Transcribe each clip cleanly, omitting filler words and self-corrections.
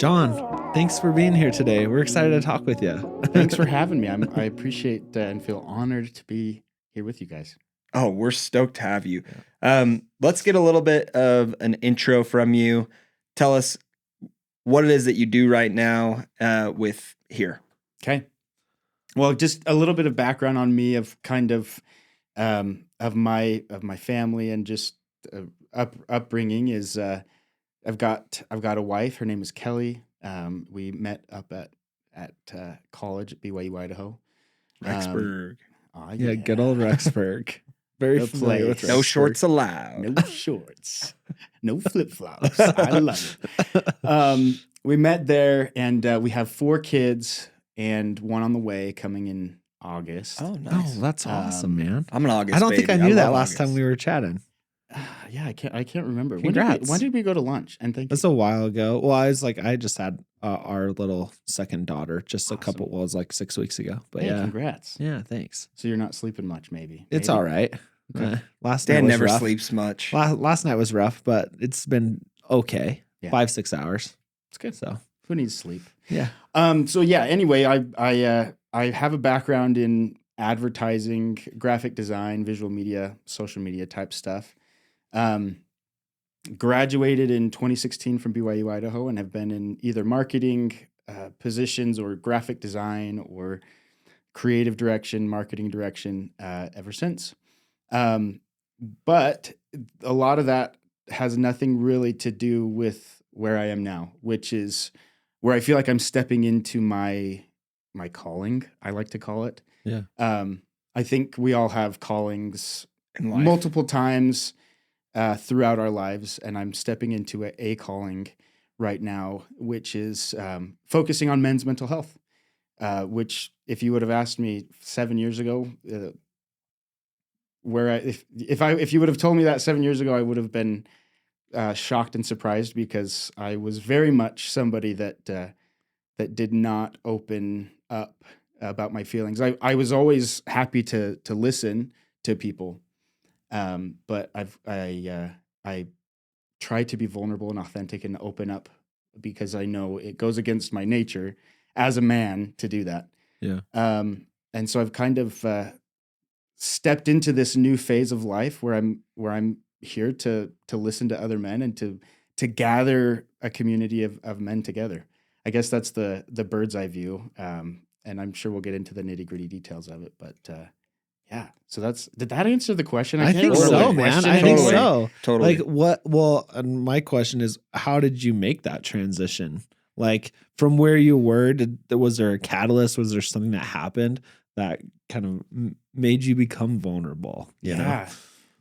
John, thanks for being here today. We're excited to talk with you. Thanks for having me. I appreciate and feel honored to be here with you guys. Oh, we're stoked to have you. Let's get a little bit of an intro from you. Tell us what it is that you do right now with Heare. Okay. Well, just a little bit of background on me, of kind of my family and just upbringing is I've got a wife. Her name is Kelly. We met up at college at BYU, Idaho. Rexburg. Yeah, good old Rexburg. Very familiar with Rexburg. No shorts allowed. No shorts. No flip-flops. I love it. We met there, and we have 4 kids and one on the way coming in August. Oh, nice. Oh, that's awesome, man. I'm an August I don't baby. think I knew that love last August. time we were chatting. Yeah, I can't remember. Congrats. When did we go to lunch? And thank That's you. a while ago. Well, I just had our little second daughter just Awesome. it was like 6 weeks ago. But Hey, yeah. congrats. Yeah, thanks. So you're not sleeping much, maybe? It's Maybe? all right. Okay. Last night Dan was never rough. sleeps much. Last night was rough, but it's been okay. Yeah. 5-6 hours. It's good. So Who needs sleep? yeah. So yeah, anyway, I have a background in advertising, graphic design, visual media, social media type stuff. Graduated in 2016 from BYU, Idaho, and have been in either marketing positions or graphic design or creative direction, marketing direction ever since. But a lot of that has nothing really to do with where I am now, which is where I feel like I'm stepping into my calling, I like to call it. Yeah. I think we all have callings In life. multiple times throughout our lives, and I'm stepping into a calling right now, which is focusing on men's mental health. Which, if you would have asked me 7 years ago, if you would have told me that 7 years ago, I would have been shocked and surprised, because I was very much somebody that did not open up about my feelings. I was always happy to listen to people, but I try to be vulnerable and authentic and open up, because I know it goes against my nature as a man to do that. Yeah. And so I've kind of stepped into this new phase of life where I'm here to listen to other men and to gather a community of men together. I guess that's the bird's eye view. And I'm sure we'll get into the nitty-gritty details of it, but yeah. So did that answer the question? I think remember so, what man. question I it think was. so. Totally. Like what? Well, and my question is, how did you make that transition? Like from where you were, was there a catalyst? Was there something that happened that kind of made you become vulnerable? You know? Yeah,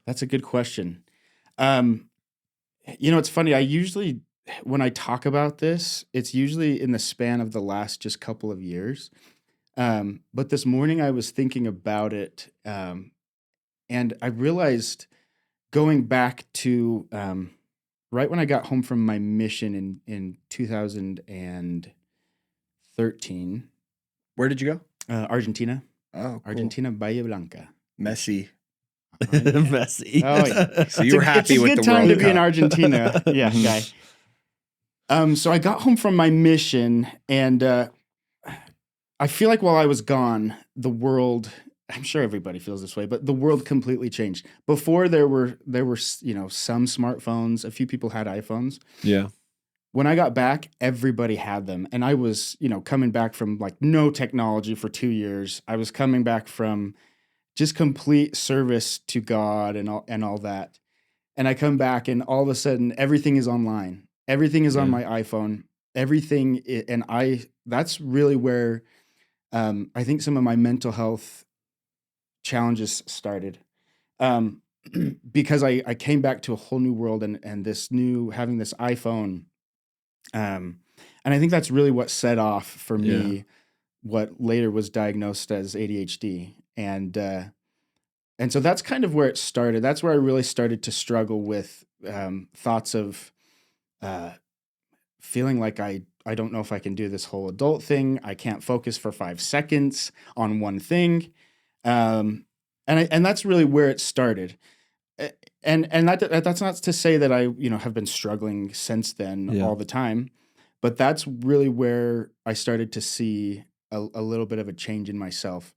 that's a good question. It's funny. I usually, when I talk about this, it's usually in the span of the last just couple of years. But this morning I was thinking about it, and I realized, going back to right when I got home from my mission in 2013. Where did you go? Argentina. Oh, cool. Argentina, Bahia Blanca. Messy. Oh, yeah. Messy. Oh, yeah. So you were happy with the It's a good time World to be in Cup. Argentina. Yeah, Mhm. guy. So I got home from my mission, and I feel like while I was gone, the world, I'm sure everybody feels this way, but the world completely changed. Before there were some smartphones, a few people had iPhones. Yeah. When I got back, everybody had them. And I was, coming back from like no technology for 2 years. I was coming back from just complete service to God and all that. And I come back, and all of a sudden everything is online. Everything is on my iPhone. That's really where I think some of my mental health challenges started. Because I came back to a whole new world, and having this iPhone. And I think that's really what set off for me what later was diagnosed as ADHD. And so that's kind of where it started. That's where I really started to struggle with thoughts of feeling like I don't know if I can do this whole adult thing. I can't focus for 5 seconds on one thing. And that's really where it started. And that's not to say that I have been struggling since then all the time, But that's really where I started to see a little bit of a change in myself.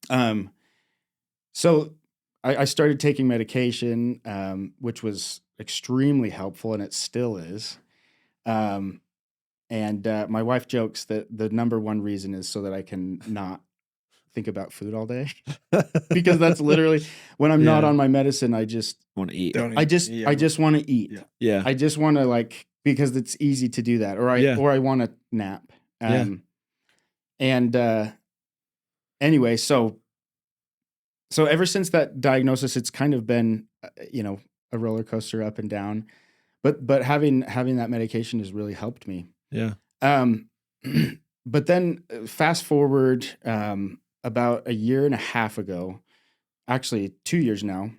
So I started taking medication, which was extremely helpful, and it still is. Um, and my wife jokes that the number one reason is so that I can not think about food all day, because that's literally when I'm not Yeah. on my medicine. I just Want to eat. Don't I eat. just Yeah. I just want to eat. Yeah. Yeah. I just want to because it's easy to do that, or Yeah. I want to nap. Yeah. And anyway, so ever since that diagnosis, it's kind of been a roller coaster up and down. But having that medication has really helped me. Yeah. Um, but then fast forward about a year and a half ago, actually 2 years now,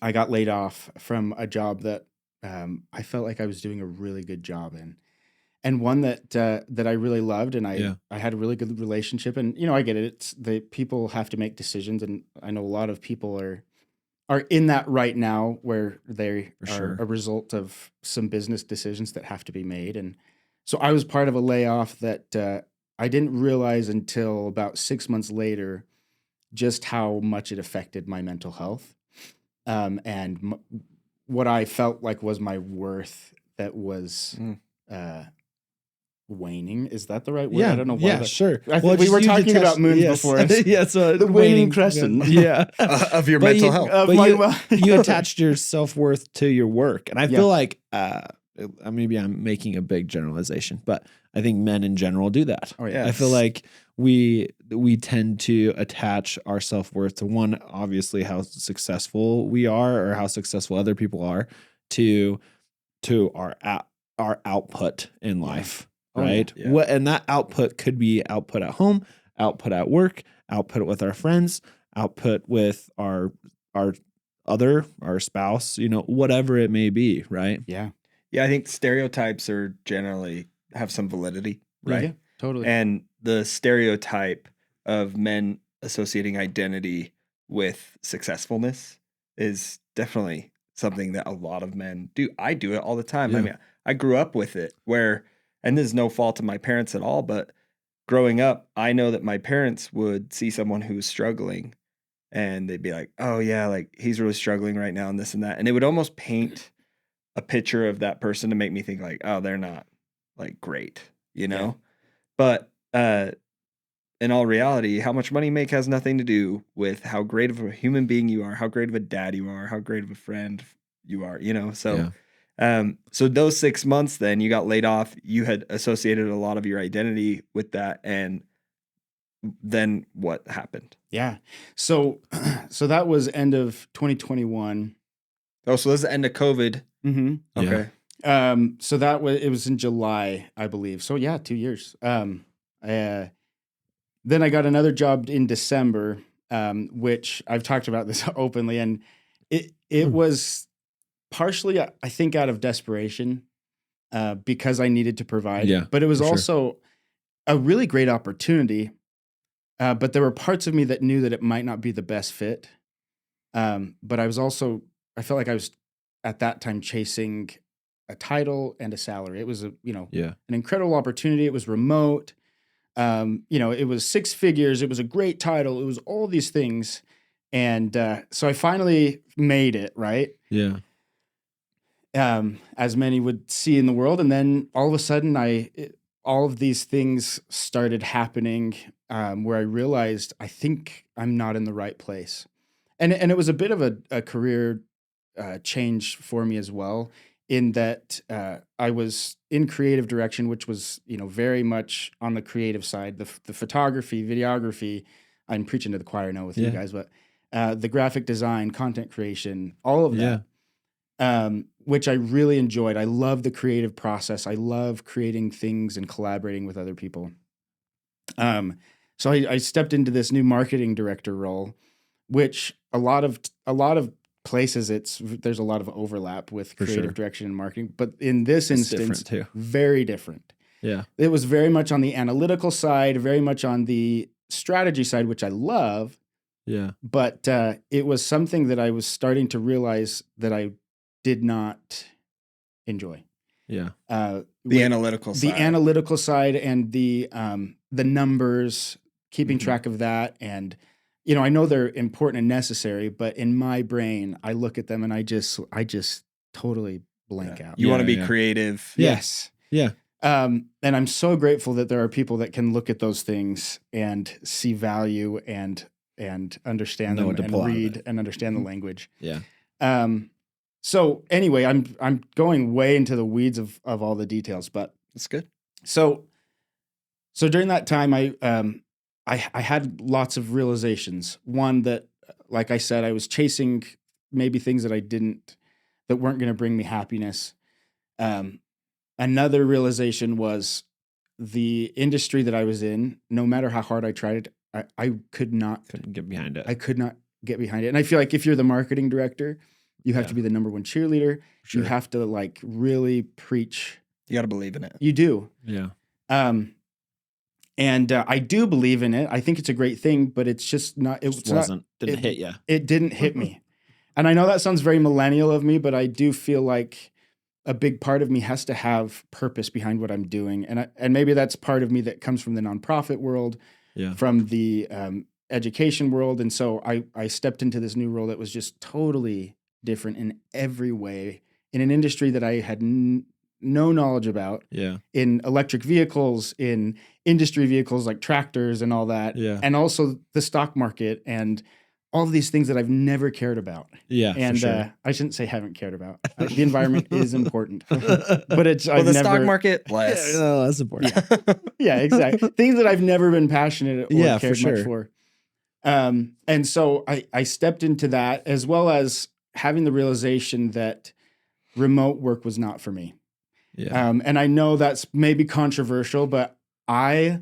I got laid off from a job that I felt like I was doing a really good job in, and one that I really loved, and Yeah. I had a really good relationship. And I get it; it's the people have to make decisions, and I know a lot of people are in that right now where they For are sure. a result of some business decisions that have to be made. And so I was part of a layoff that I didn't realize until about 6 months later just how much it affected my mental health, and what I felt like was my worth that was waning. Is that the right word? Yeah. I don't know. Yeah. Sure. I think we were talking about moons before. Yeah. So The waning crescent. Yeah. Of your But mental you- health. Of But my you attached your self-worth to your work. And I Yeah. feel like maybe I'm making a big generalization, but I think men in general do that. Oh, yeah. I feel like we tend to attach our self-worth to one, obviously how successful we are or how successful other people are, to our output in life. Oh, yeah. Right. Yeah. And that output could be output at home, output at work, output with our friends, output with our spouse, whatever it may be. Right. Yeah. Yeah, I think stereotypes are generally have some validity, right? Yeah, totally. And the stereotype of men associating identity with successfulness is definitely something that a lot of men do. I do it all the time. I Yeah. mean, I grew up with it and this is no fault of my parents at all, but growing up, I know that my parents would see someone who was struggling and they'd be like, oh yeah, like he's really struggling right now and this and that. And it would almost paint a picture of that person to make me think like, oh, they're not like great, Yeah. But in all reality, how much money you make has nothing to do with how great of a human being you are, how great of a dad you are, how great of a friend you are, So, so those 6 months, then you got laid off. You had associated a lot of your identity with that, and then what happened? Yeah. So that was end of 2021. Oh, so this is the end of COVID. Mm-hmm. Okay. So it was in July, I believe. So yeah, 2 years. Then I got another job in December, which I've talked about this openly, and it was partially, I think, out of desperation, because I needed to provide. Yeah, but it was for sure. also a really great opportunity. But there were parts of me that knew that it might not be the best fit. But I felt like I was at that time chasing a title and a salary. It was an incredible opportunity. It was remote. It was 6 figures. It was a great title. It was all these things. And so I finally made it, right? Yeah. As many would see in the world. And then all of a sudden all of these things started happening, where I realized I think I'm not in the right place. And it was a bit of a career change for me as well, in that I was in creative direction, which was very much on the creative side, the photography, videography. I'm preaching to the choir now with you guys, but the graphic design, content creation, all of that, which I really enjoyed. I love the creative process. I love creating things and collaborating with other people. So I stepped into this new marketing director role, which a lot of places there's a lot of overlap with For creative sure. direction and marketing, but in this It's instance, different too. very different. Yeah. It was very much on the analytical side, very much on the strategy side, which I love, Yeah. but it was something that I was starting to realize that I did not enjoy. Yeah. The analytical the side. analytical side and the numbers, keeping track of that. And, you know, I know they're important and necessary, but in my brain, I look at them and I just totally blank out. You want to be Yeah. creative. Yes. Yeah. And I'm so grateful that there are people that can look at those things and see value and understand Know them what to and pull out of read it. and understand the language. Yeah. So anyway, I'm going way into the weeds of all the details, but That's good. so during that time, I had lots of realizations. One that, like I said, I was chasing maybe things that that weren't going to bring me happiness. Another realization was the industry that I was in. No matter how hard I tried it, I Couldn't get behind it. I could not get behind it. And I feel like if you're the marketing director, you have to be the number one cheerleader. Sure. You have to like really preach. You got to believe in it. You do. Yeah. And I do believe in it. I think it's a great thing, but it's just not. It Didn't hit you. It didn't hit me. And I know that sounds very millennial of me, but I do feel like a big part of me has to have purpose behind what I'm doing. And maybe that's part of me that comes from the nonprofit world, from the education world. And so I stepped into this new role that was just totally different in every way, in an industry that I had no knowledge about, in electric vehicles, in industry vehicles like tractors and all that, and also the stock market and all of these things that I've never cared about. Yeah, and for sure. I shouldn't say haven't cared about. The environment is important, but it's stock market less. Yeah, no, that's important. Yeah, exactly. Things that I've never been passionate or cared for much sure. for. And so I stepped into that, as well as having the realization that remote work was not for me. Yeah. And I know that's maybe controversial, but I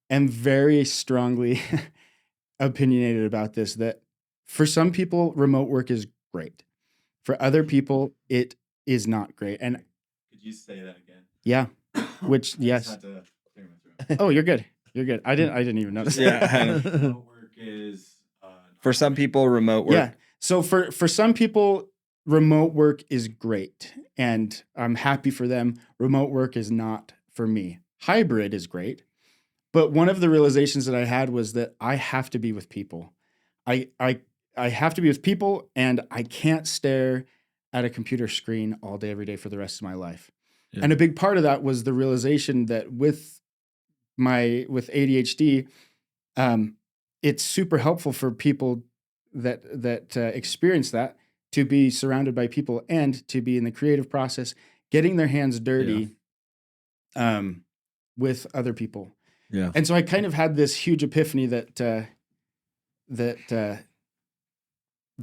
am very strongly opinionated about this, that for some people, remote work is great. For other people, it is not great. And could you say that again? Yeah. Which, yes. Had to clear my throat. Oh, you're good. You're good. I didn't even notice. Remote work is for some people, remote work. Yeah. So for some people, remote work is great, and I'm happy for them. Remote work is not for me. Hybrid is great, but one of the realizations that I had was that I have to be with people. I have to be with people, and I can't stare at a computer screen all day, every day for the rest of my life. Yeah. And a big part of that was the realization that with ADHD, it's super helpful for people that experience that to be surrounded by people and to be in the creative process, getting their hands dirty, with other people. Yeah. And so I kind of had this huge epiphany that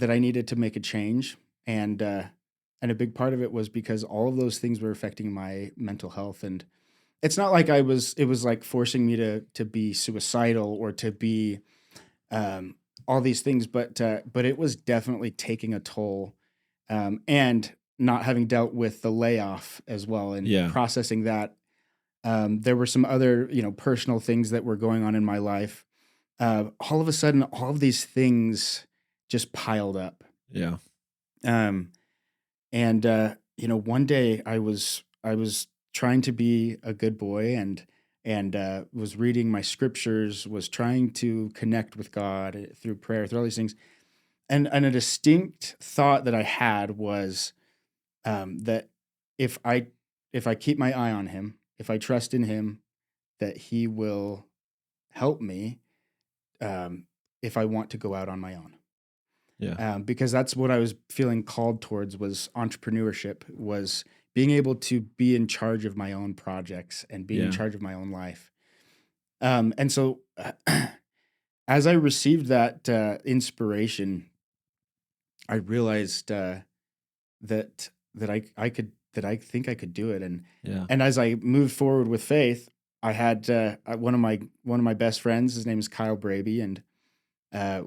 I needed to make a change, and a big part of it was because all of those things were affecting my mental health. And it's not like it was like forcing me to be suicidal or to be all these things, but it was definitely taking a toll, and not having dealt with the layoff as well and processing that. There were some other, personal things that were going on in my life. All of a sudden, all of these things just piled up. Yeah. One day I was trying to be a good boy and was reading my scriptures, was trying to connect with God through prayer, through all these things. And a distinct thought that I had was that if I keep my eye on him, if I trust in him, that he will help me if I want to go out on my own. Yeah. Because that's what I was feeling called towards, was entrepreneurship, was being able to be in charge of my own projects and be in charge of my own life. And so as I received that inspiration, I realized that I think I could do it. And as I moved forward with faith, I had one of my best friends. His name is Kyle Braby, and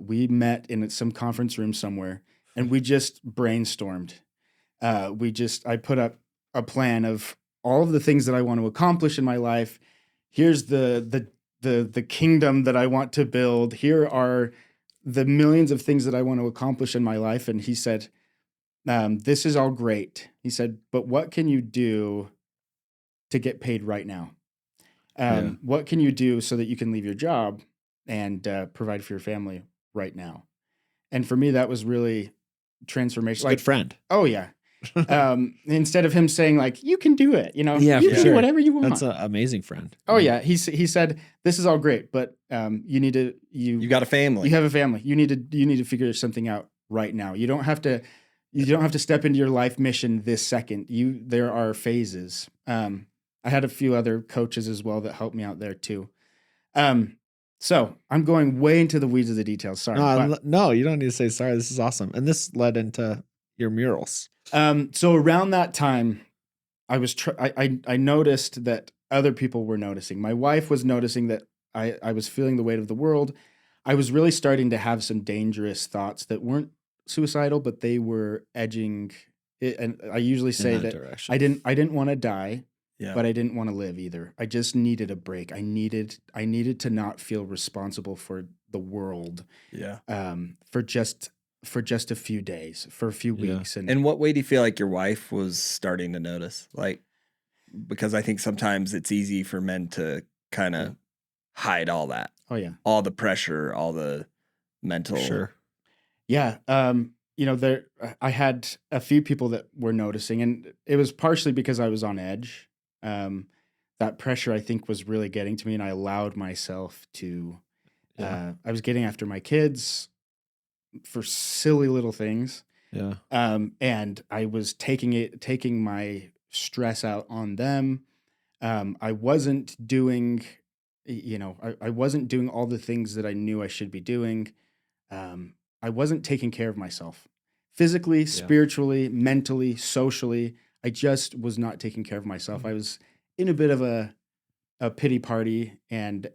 we met in some conference room somewhere, and we just brainstormed. I put up a plan of all of the things that I want to accomplish in my life. Here's the kingdom that I want to build. Here are the millions of things that I want to accomplish in my life. And he said, this is all great. He said, but what can you do to get paid right now? Yeah. What can you do so that you can leave your job and provide for your family right now? And for me, that was really transformation. Good friend. Oh yeah. Instead of him saying like, you can do it, Yeah, you for can sure. do whatever you want. That's an amazing friend. Oh yeah. He said, this is all great, but you need to, You got a family. you have a family. You need to figure something out right now. You don't have to step into your life mission this second. There are phases. I had a few other coaches as well that helped me out there too. So I'm going way into the weeds of the details. Sorry. No, you don't need to say sorry. This is awesome. And this led into your murals. So around that time, I noticed that other people were noticing. My wife was noticing that I was feeling the weight of the world. I was really starting to have some dangerous thoughts that weren't suicidal, but they were edging it. And I usually say that direction. I didn't want to die, Yeah. but I didn't want to live either. I just needed a break. I needed to not feel responsible for the world. Yeah. For just a few days, for a few weeks. And what way do you feel like your wife was starting to notice? Like, because I think sometimes it's easy for men to kind of hide all that. Oh yeah. All the pressure, all the mental. Sure. Yeah. I had a few people that were noticing, and it was partially because I was on edge. That pressure, I think, was really getting to me, and I allowed myself to. I was getting after my kids for silly little things. Yeah. And I was taking my stress out on them. I wasn't doing, I wasn't doing all the things that I knew I should be doing. I wasn't taking care of myself physically, spiritually, mentally, socially. I just was not taking care of myself. I was in a bit of a pity party and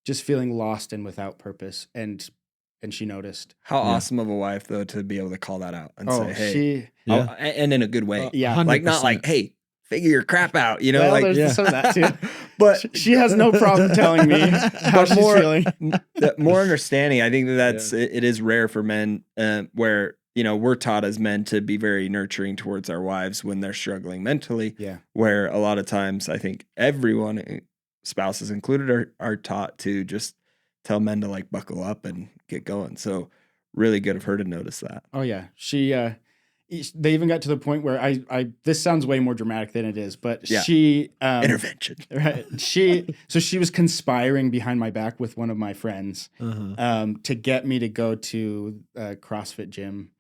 just feeling lost and without purpose. And she noticed. How awesome of a wife, though, to be able to call that out and say, hey, and in a good way. Yeah. 100%. Like, not like, hey, figure your crap out, Well, like, there's some of that too. but She has no problem telling me how she's feeling. more understanding. I think that's it is rare for men where, we're taught as men to be very nurturing towards our wives when they're struggling mentally. Yeah. Where a lot of times I think everyone, spouses included, are taught to just tell men to like buckle up and get going. So really good of her to notice that. Oh yeah. She they even got to the point where I this sounds way more dramatic than it is, but she intervention. Right. She was conspiring behind my back with one of my friends to get me to go to a CrossFit gym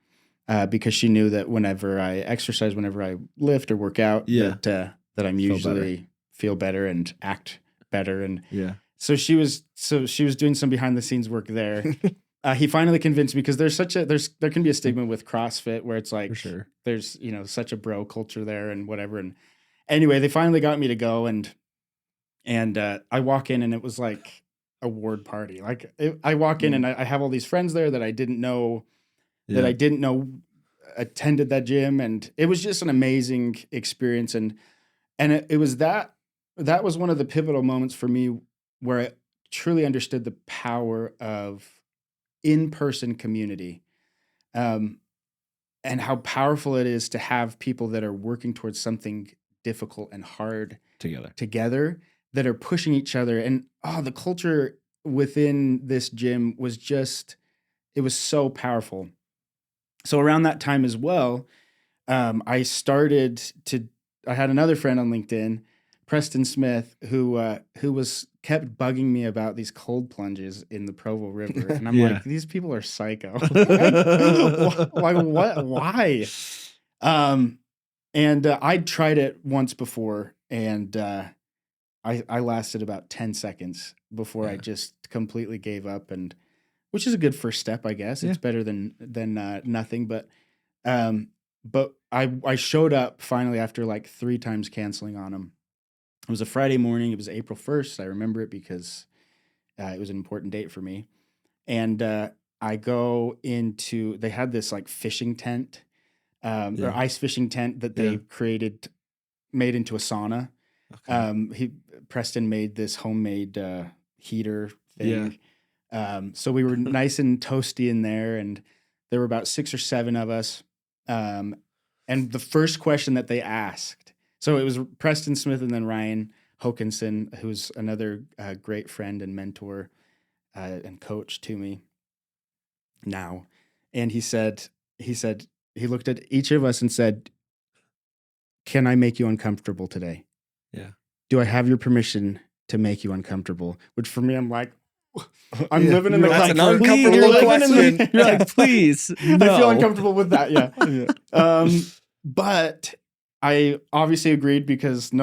because she knew that whenever I exercise, whenever I lift or work out, that I'm usually feel better and act better. And so she was doing some behind the scenes work there. He finally convinced me because there can be a stigma with CrossFit where it's like there's such a bro culture there and whatever. And anyway, they finally got me to go and I walk in and it was like a ward party. Like I walk in and I have all these friends there that I didn't know attended that gym, and it was just an amazing experience. And it was that was one of the pivotal moments for me where I truly understood the power of in-person community, and how powerful it is to have people that are working towards something difficult and hard together that are pushing each other. And the culture within this gym was it was so powerful. So around that time as well, I had another friend on LinkedIn, Preston Smith, who kept bugging me about these cold plunges in the Provo River. And I'm like, these people are psycho. Like, what? Why? And I'd tried it once before, and I lasted about 10 seconds before I just completely gave up, and which is a good first step, I guess. It's better than nothing. But I showed up finally after like 3 times canceling on them. It was a Friday morning. It was April 1st. I remember it because it was an important date for me. And I go into, they had this like fishing tent, or ice fishing tent that they made into a sauna. Okay. Preston made this homemade heater thing. So we were nice and toasty in there, and there were about 6 or 7 of us. And the first question that they asked So it was Preston Smith and then Ryan Hokinson, who's another great friend and mentor and coach to me now. And he looked at each of us and said, "Can I make you uncomfortable today? Yeah. Do I have your permission to make you uncomfortable?" Which for me, I'm like, I'm Yeah. living in the That's an comfort. uncomfortable You're living in question. You're like, please, I feel no. uncomfortable with that. Yeah. Yeah. But I obviously agreed because I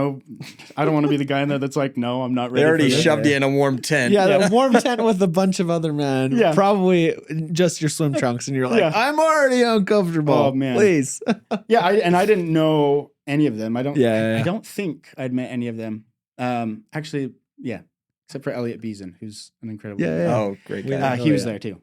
don't want to be the guy in there that's like, no, I'm not ready. They already for this. shoved you in a warm tent. Yeah, the warm tent with a bunch of other men. Yeah. Probably just your swim trunks, and you're like, Yeah. I'm already uncomfortable. Oh, man. Please. Yeah, I didn't know any of them. I Yeah. don't think I'd met any of them. Actually, yeah, except for Elliot Beeson, who's an incredible. Yeah. Oh, great guy. He was there too.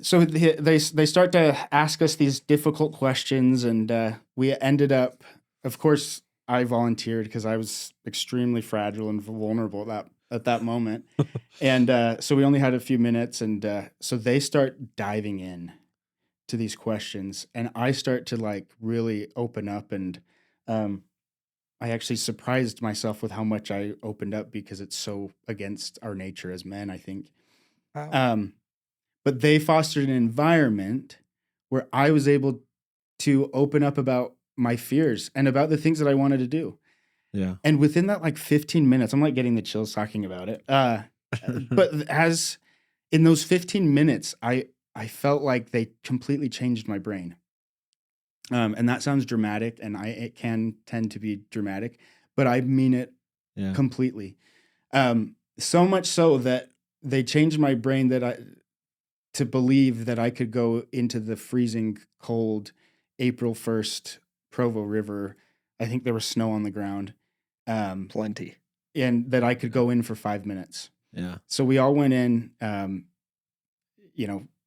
So they start to ask us these difficult questions, and we ended up, of course, I volunteered because I was extremely fragile and vulnerable at that moment, and so we only had a few minutes, and so they start diving in to these questions, and I start to like really open up, and I actually surprised myself with how much I opened up because it's so against our nature as men, I think. Wow. But they fostered an environment where I was able to open up about my fears and about the things that I wanted to do. Yeah. And within that like 15 minutes, I'm like getting the chills talking about it. But as in those 15 minutes, I felt like they completely changed my brain. And that sounds dramatic, and it can tend to be dramatic, but I mean it completely. So much so that they changed my brain to believe that I could go into the freezing cold April 1st Provo River. I think there was snow on the ground. Plenty. And that I could go in for 5 minutes. Yeah. So we all went in,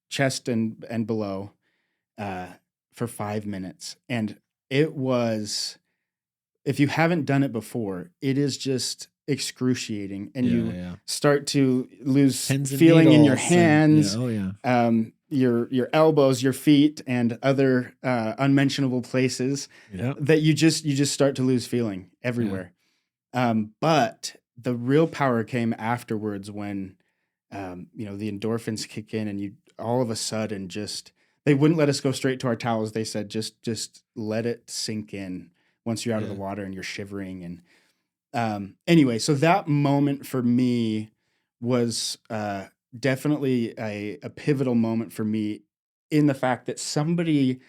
chest and below for 5 minutes. And it was, if you haven't done it before, it is just excruciing, and you start to lose feeling in your hands, your elbows, your feet, and other unmentionable places that you just start to lose feeling everywhere. But the real power came afterwards when the endorphins kick in, and you all of a sudden they wouldn't let us go straight to our towels. They said just let it sink in once you're out of the water and you're shivering. And anyway, so that moment for me was definitely a pivotal moment for me, in the fact that somebody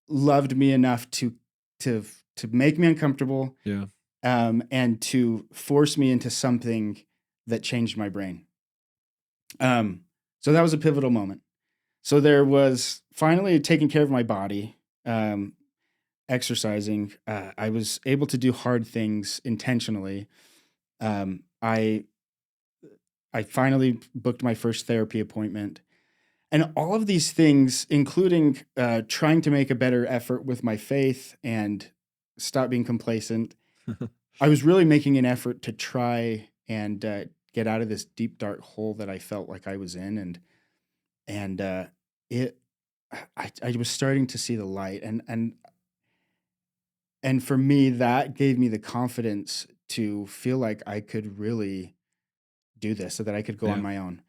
loved me enough to make me uncomfortable, and to force me into something that changed my brain. So that was a pivotal moment. So there was finally taking care of my body, exercising. I was able to do hard things intentionally. I finally booked my first therapy appointment, and all of these things, including trying to make a better effort with my faith and stop being complacent. I was really making an effort to try and get out of this deep, dark hole that I felt like I was in, and I was starting to see the light, and for me, that gave me the confidence to feel like I could really do this, so that I could go on my own.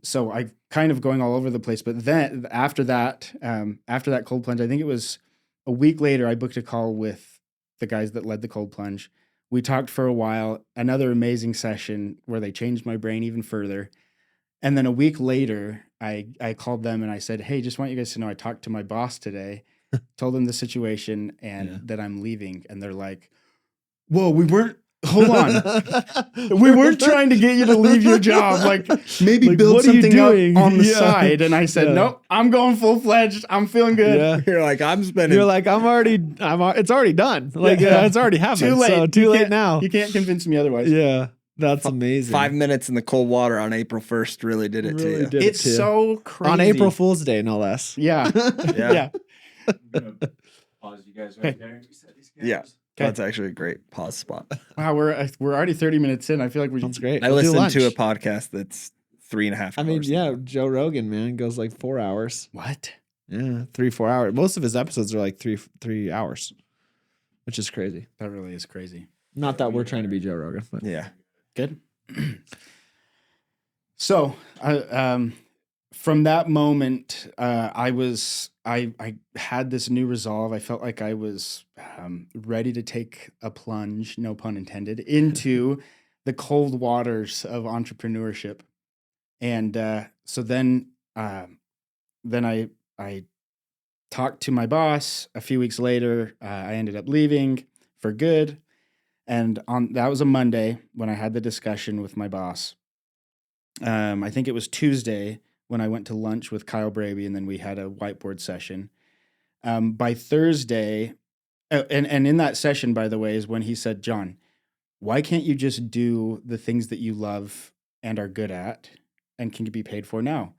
So I kind of going all over the place, but then after that cold plunge, I think it was a week later, I booked a call with the guys that led the cold plunge. We talked for a while, another amazing session where they changed my brain even further. And then a week later, I called them and I said, "Hey, just want you guys to know I talked to my boss today, told them the situation and that I'm leaving." And they're like, "Whoa, hold on. We weren't trying to get you to leave your job. Like maybe build something up on the side." And I said, "Nope, I'm going full-fledged. I'm feeling good." Yeah. You're like, it's already done. Like, it's already happened. Too late. So too late now. You can't convince me otherwise. Yeah. That's amazing. 5 minutes in the cold water on April 1st really did it to you. It's so crazy. On April Fool's Day, no less. Yeah. Yeah. I'm gonna pause you guys right there. Reset these cameras. Yeah. That's actually a great pause spot. Wow, we're already 30 minutes in. I feel like Sounds great. I listened to a podcast that's 3.5 hours. I mean, Joe Rogan, man, goes like 4 hours. What? Yeah, 3-4 hours. Most of his episodes are like three hours. which is crazy. That really is crazy. Not that we're trying to be Joe Rogan, but Yeah. Good. So, from that moment, I had this new resolve. I felt like I was ready to take a plunge, no pun intended, into the cold waters of entrepreneurship. And so then I talked to my boss. A few weeks later, I ended up leaving for good. And that was a Monday when I had the discussion with my boss. I think it was Tuesday when I went to lunch with Kyle Braby, and then we had a whiteboard session. By Thursday, and in that session, by the way, is when he said, "John, why can't you just do the things that you love and are good at and can be paid for now?"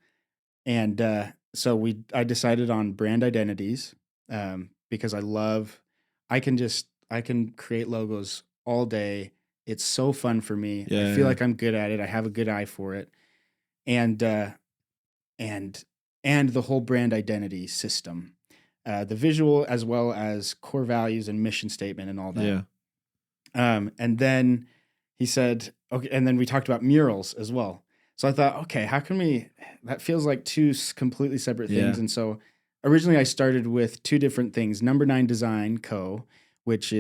And so I decided on brand identities because I can create logos all day. It's so fun for me. I feel like I'm good at it. I have a good eye for it. And the whole brand identity system, the visual as well as core values and mission statement and all that. yeah. And then he said, okay, and then we talked about murals as well. So I thought, okay, how can that feels like two completely separate things. Yeah. And so originally I started with two different things, Number 9 Design Co., which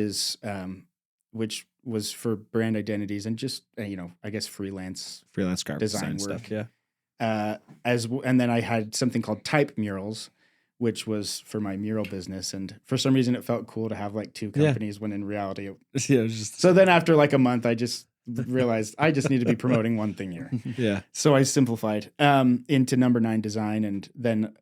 was for brand identities and just, I guess freelance Freelance graphic design design work. stuff. Yeah. And then I had something called Type Murals, which was for my mural business. And for some reason it felt cool to have like two companies when in reality, Yeah. It was just so then after like a month, I just realized I just need to be promoting one thing here. yeah. So I simplified into Number 9 Design, and then,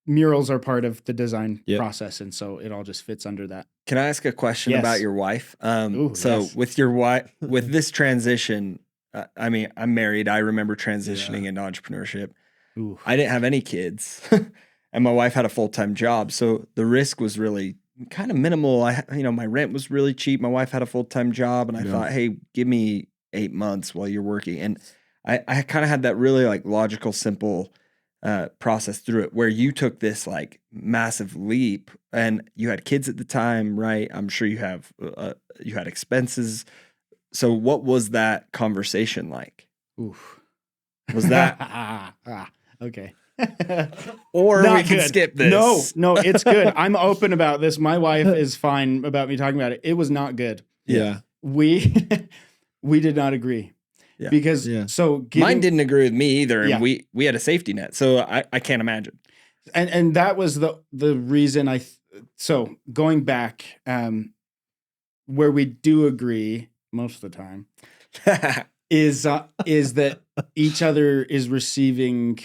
murals are part of the design process. And so it all just fits under that. Can I ask a question about your wife? Ooh, yes. With your wife, with this transition, I mean, I'm married. I remember transitioning into entrepreneurship. Ooh. I didn't have any kids, and my wife had a full-time job, so the risk was really kind of minimal. My rent was really cheap. My wife had a full-time job, and I thought, hey, give me 8 months while you're working. And I kind of had that really like logical, simple process through it, where you took this like massive leap, and you had kids at the time, right? I'm sure you had expenses. So what was that conversation like? Oof. Was that okay? Or Not we can good. skip this. No, it's good. I'm open about this. My wife is fine about me talking about it. It was not good. Yeah. We did not agree. Yeah. Because mine didn't agree with me either, and Yeah. we had a safety net, so I can't imagine. And that was the reason so going back, where we do agree most of the time is that each other is receiving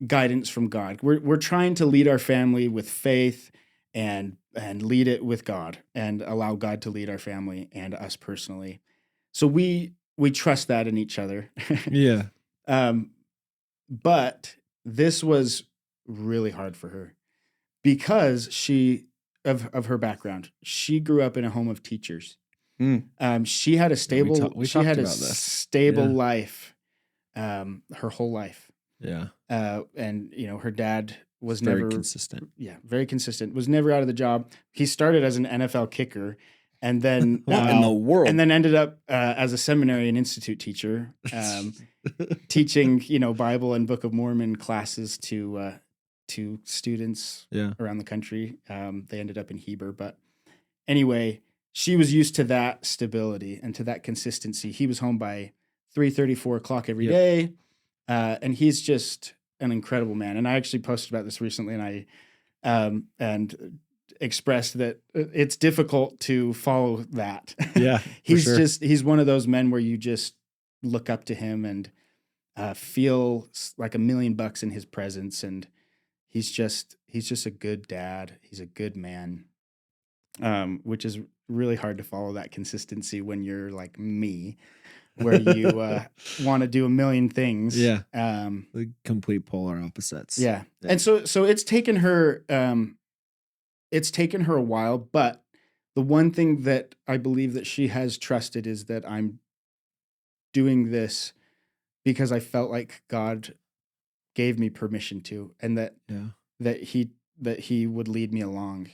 guidance from God. We're trying to lead our family with faith and lead it with God and allow God to lead our family and us personally. So we trust that in each other. Yeah. But this was really hard for her because of her background. She grew up in a home of teachers. She had a stable life, her whole life. Yeah. And her dad was Very never consistent. Yeah, very consistent. Was never out of the job. He started as an NFL kicker, and then What in the world? And then ended up as a seminary and institute teacher, teaching Bible and Book of Mormon classes to students around the country. They ended up in Heber, but anyway, she was used to that stability and to that consistency. He was home by 3:30, 4 o'clock every day. And he's just an incredible man. And I actually posted about this recently, and I expressed that it's difficult to follow that. Yeah. He's one of those men where you just look up to him and feel like $1 million in his presence. And he's just a good dad. He's a good man. Which is really hard to follow that consistency when you're like me, where you want to do 1 million things. Yeah. The complete polar opposites. Yeah. And so it's taken her a while, but the one thing that I believe that she has trusted is that I'm doing this because I felt like God gave me permission to, and that he would lead me along.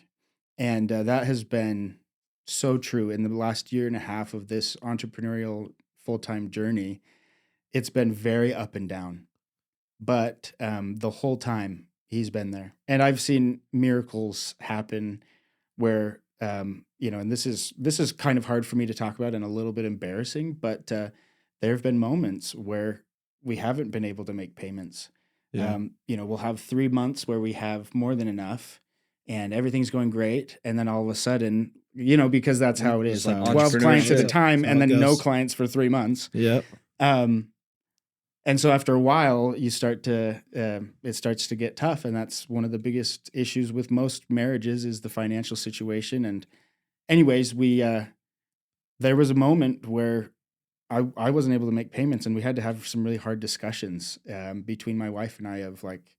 And that has been so true. In the last year and a half of this entrepreneurial full-time journey, it's been very up and down. But the whole time he's been there. And I've seen miracles happen where, and this is kind of hard for me to talk about and a little bit embarrassing, but there have been moments where we haven't been able to make payments. Yeah. We'll have 3 months where we have more than enough and everything's going great. And then all of a sudden, because that's how it is, It's like like 12 clients at a entrepreneurship. time That's and how it then no goes. clients for 3 months. Yep. And so after a while, it starts to get tough. And that's one of the biggest issues with most marriages is the financial situation. And anyways, there was a moment where I wasn't able to make payments and we had to have some really hard discussions between my wife and I of like,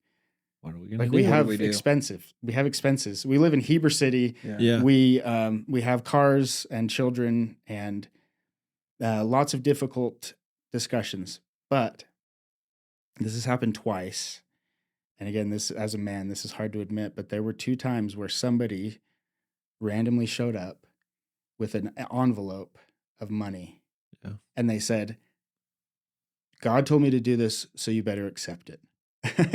What are we gonna like do? we What do have we do? expenses. We live in Heber City. Yeah. We have cars and children and lots of difficult discussions. But this has happened twice. And again, this as a man, this is hard to admit, but there were 2 times where somebody randomly showed up with an envelope of money. Yeah. And they said, God told me to do this, so you better accept it.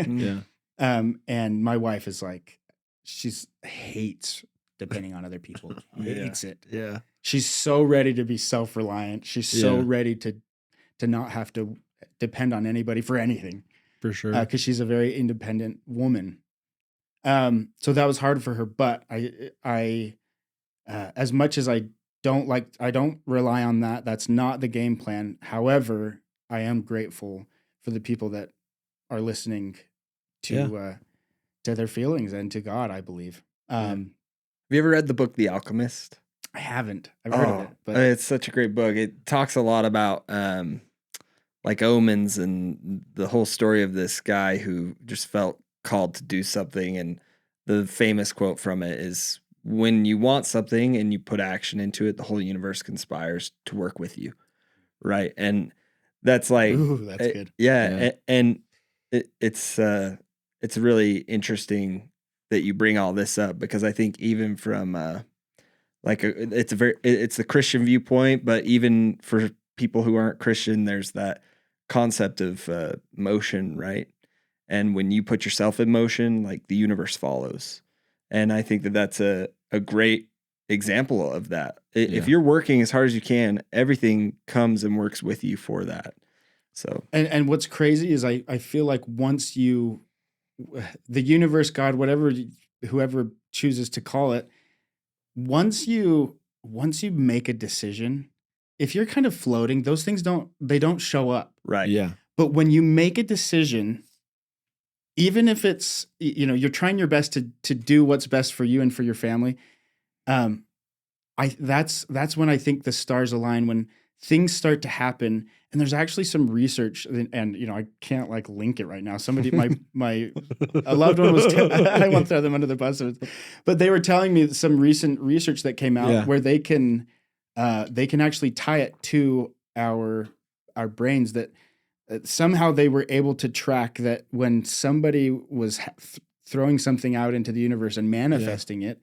Yeah. And my wife is like, she's hates depending on other people. Hates it. Yeah. She's so ready to be self-reliant. She's so Yeah. ready to not have to depend on anybody for anything For sure. because she's a very independent woman. So that was hard for her. But I as much as I don't rely on that. That's not the game plan. However, I am grateful for the people that are listening to their feelings and to God, I believe. Have you ever read the book The Alchemist? I haven't. I've heard of it, but It's such a great book. It talks a lot about like omens and the whole story of this guy who just felt called to do something. And the famous quote from it is, when you want something and you put action into it, the whole universe conspires to work with you. Right. And that's like, ooh, that's good. Yeah. Yeah. And it's really interesting that you bring all this up, because I think even from it's the Christian viewpoint, but even for people who aren't Christian, there's that concept of motion, right? And when you put yourself in motion, like the universe follows. And I think that that's a great example of that. If you're working as hard as you can, everything comes and works with you for that. So And what's crazy is I feel like once the universe, God, whoever chooses to call it, once you make a decision, if you're kind of floating, those things don't show up. right. Yeah. But when you make a decision, even if it's, you're trying your best to do what's best for you and for your family, that's when I think the stars align, when things start to happen. And there's actually some research, and I can't like link it right now. Somebody, a loved one was, I won't throw them under the bus, but they were telling me some recent research that came out where they can actually tie it to our brains, that somehow they were able to track that when somebody was throwing something out into the universe and manifesting it,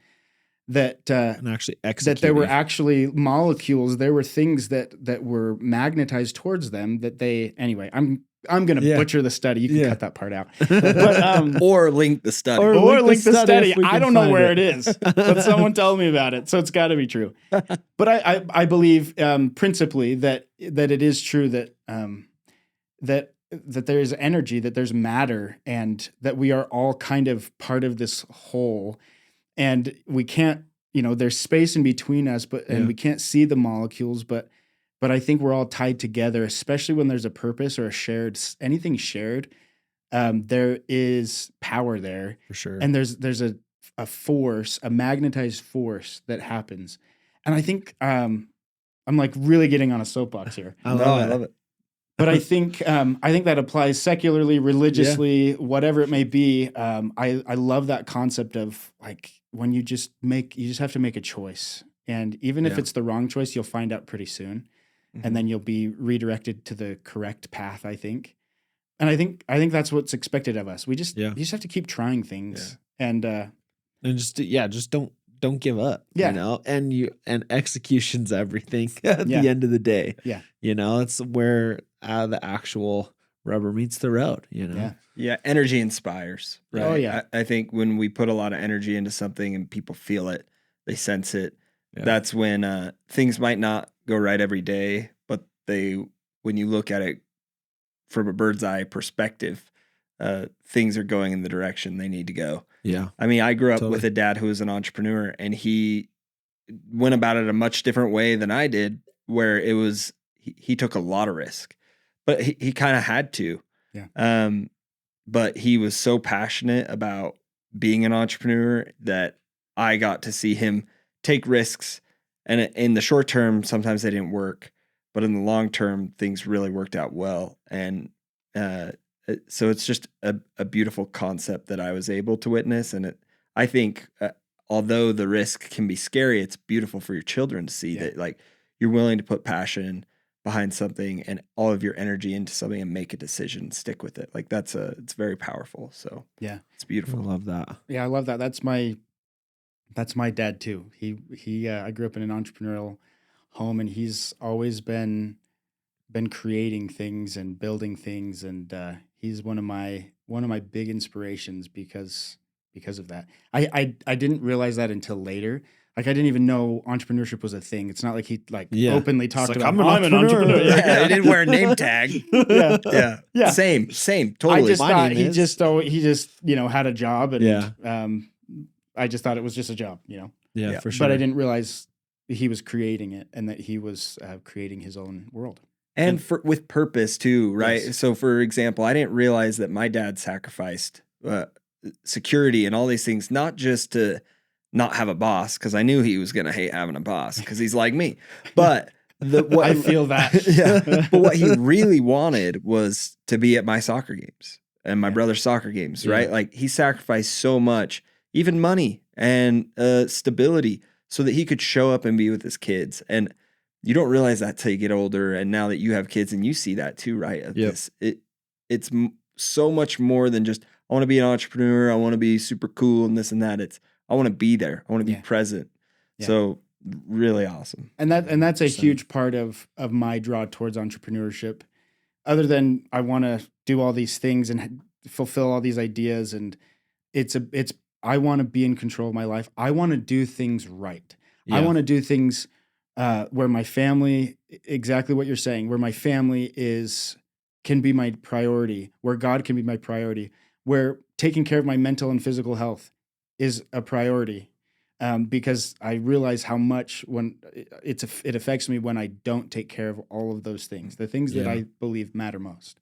that and actually that there were actually molecules, there were things that were magnetized towards them that they, anyway, I'm going to butcher the study. You can cut that part out. But, or link the study. Or link the study. I don't know where it is, but someone told me about it. So it's got to be true. But I believe principally that it is true that that there is energy, that there's matter, and that we are all kind of part of this whole. And we can't, there's space in between us, and we can't see the molecules, but I think we're all tied together, especially when there's a purpose or anything shared. There is power there, for sure, and there's a force, a magnetized force that happens. And I think I'm like really getting on a soapbox here. I love it. But I think that applies secularly, religiously, whatever it may be. I love that concept of like when you just have to make a choice, and even if it's the wrong choice, you'll find out pretty soon, and then you'll be redirected to the correct path, I think. And I think that's what's expected of us. You just have to keep trying things, and just don't give up, Yeah. you know, and execution's everything at Yeah. the end of the day. Yeah. You know, it's where the actual rubber meets the road, you know? Yeah. Yeah, energy inspires, right? Oh, yeah. I think when we put a lot of energy into something and people feel it, they sense it. Yeah. That's when things might not go right every day, but when you look at it from a bird's eye perspective, things are going in the direction they need to go. Yeah. I mean, I grew up Totally. with a dad who was an entrepreneur, and he went about it a much different way than I did, where it was he took a lot of risk, but he kind of had to. Yeah. But he was so passionate about being an entrepreneur that I got to see him take risks. And in the short term, sometimes they didn't work, but in the long term, things really worked out well. And so it's just a beautiful concept that I was able to witness. And I think, although the risk can be scary, it's beautiful for your children to see that, like, you're willing to put passion behind something and all of your energy into something and make a decision, stick with it. Like it's very powerful. So Yeah. it's beautiful. I love that. Yeah, I love that. That's my dad too. I grew up in an entrepreneurial home, and he's always been creating things and building things, and he's one of my big inspirations because of that. I didn't realize that until later. Like, I didn't even know entrepreneurship was a thing. It's not like he openly talked like, about I'm an entrepreneur. Yeah, he didn't wear a name tag. Yeah. Same, totally. I just My thought name he is. just had a job, and I just thought it was just a job, Yeah, Yeah. for sure. But I didn't realize he was creating it, and that he was creating his own world. And with purpose too, right? Yes. So, for example, I didn't realize that my dad sacrificed security and all these things, not just to not have a boss, because I knew he was going to hate having a boss because he's like me. But I feel that. Yeah. But what he really wanted was to be at my soccer games and my Yeah. brother's soccer games, Yeah. right? Like, he sacrificed so much, even money and stability, so that he could show up and be with his kids. And you don't realize that till you get older. And now that you have kids and you see that too, right? Yep. It's so much more than just, I want to be an entrepreneur, I want to be super cool and this and that. It's, I want to be there. I want to be Yeah. present. Yeah. So really awesome. And that's a 100%. huge part of my draw towards entrepreneurship. Other than I want to do all these things and fulfill all these ideas, and I want to be in control of my life. I want to do things right. I want to do things where my family, exactly what you're saying, where my family can be my priority, where God can be my priority, where taking care of my mental and physical health is a priority. Because I realize how much it affects me when I don't take care of all of those things, the things that I believe matter most.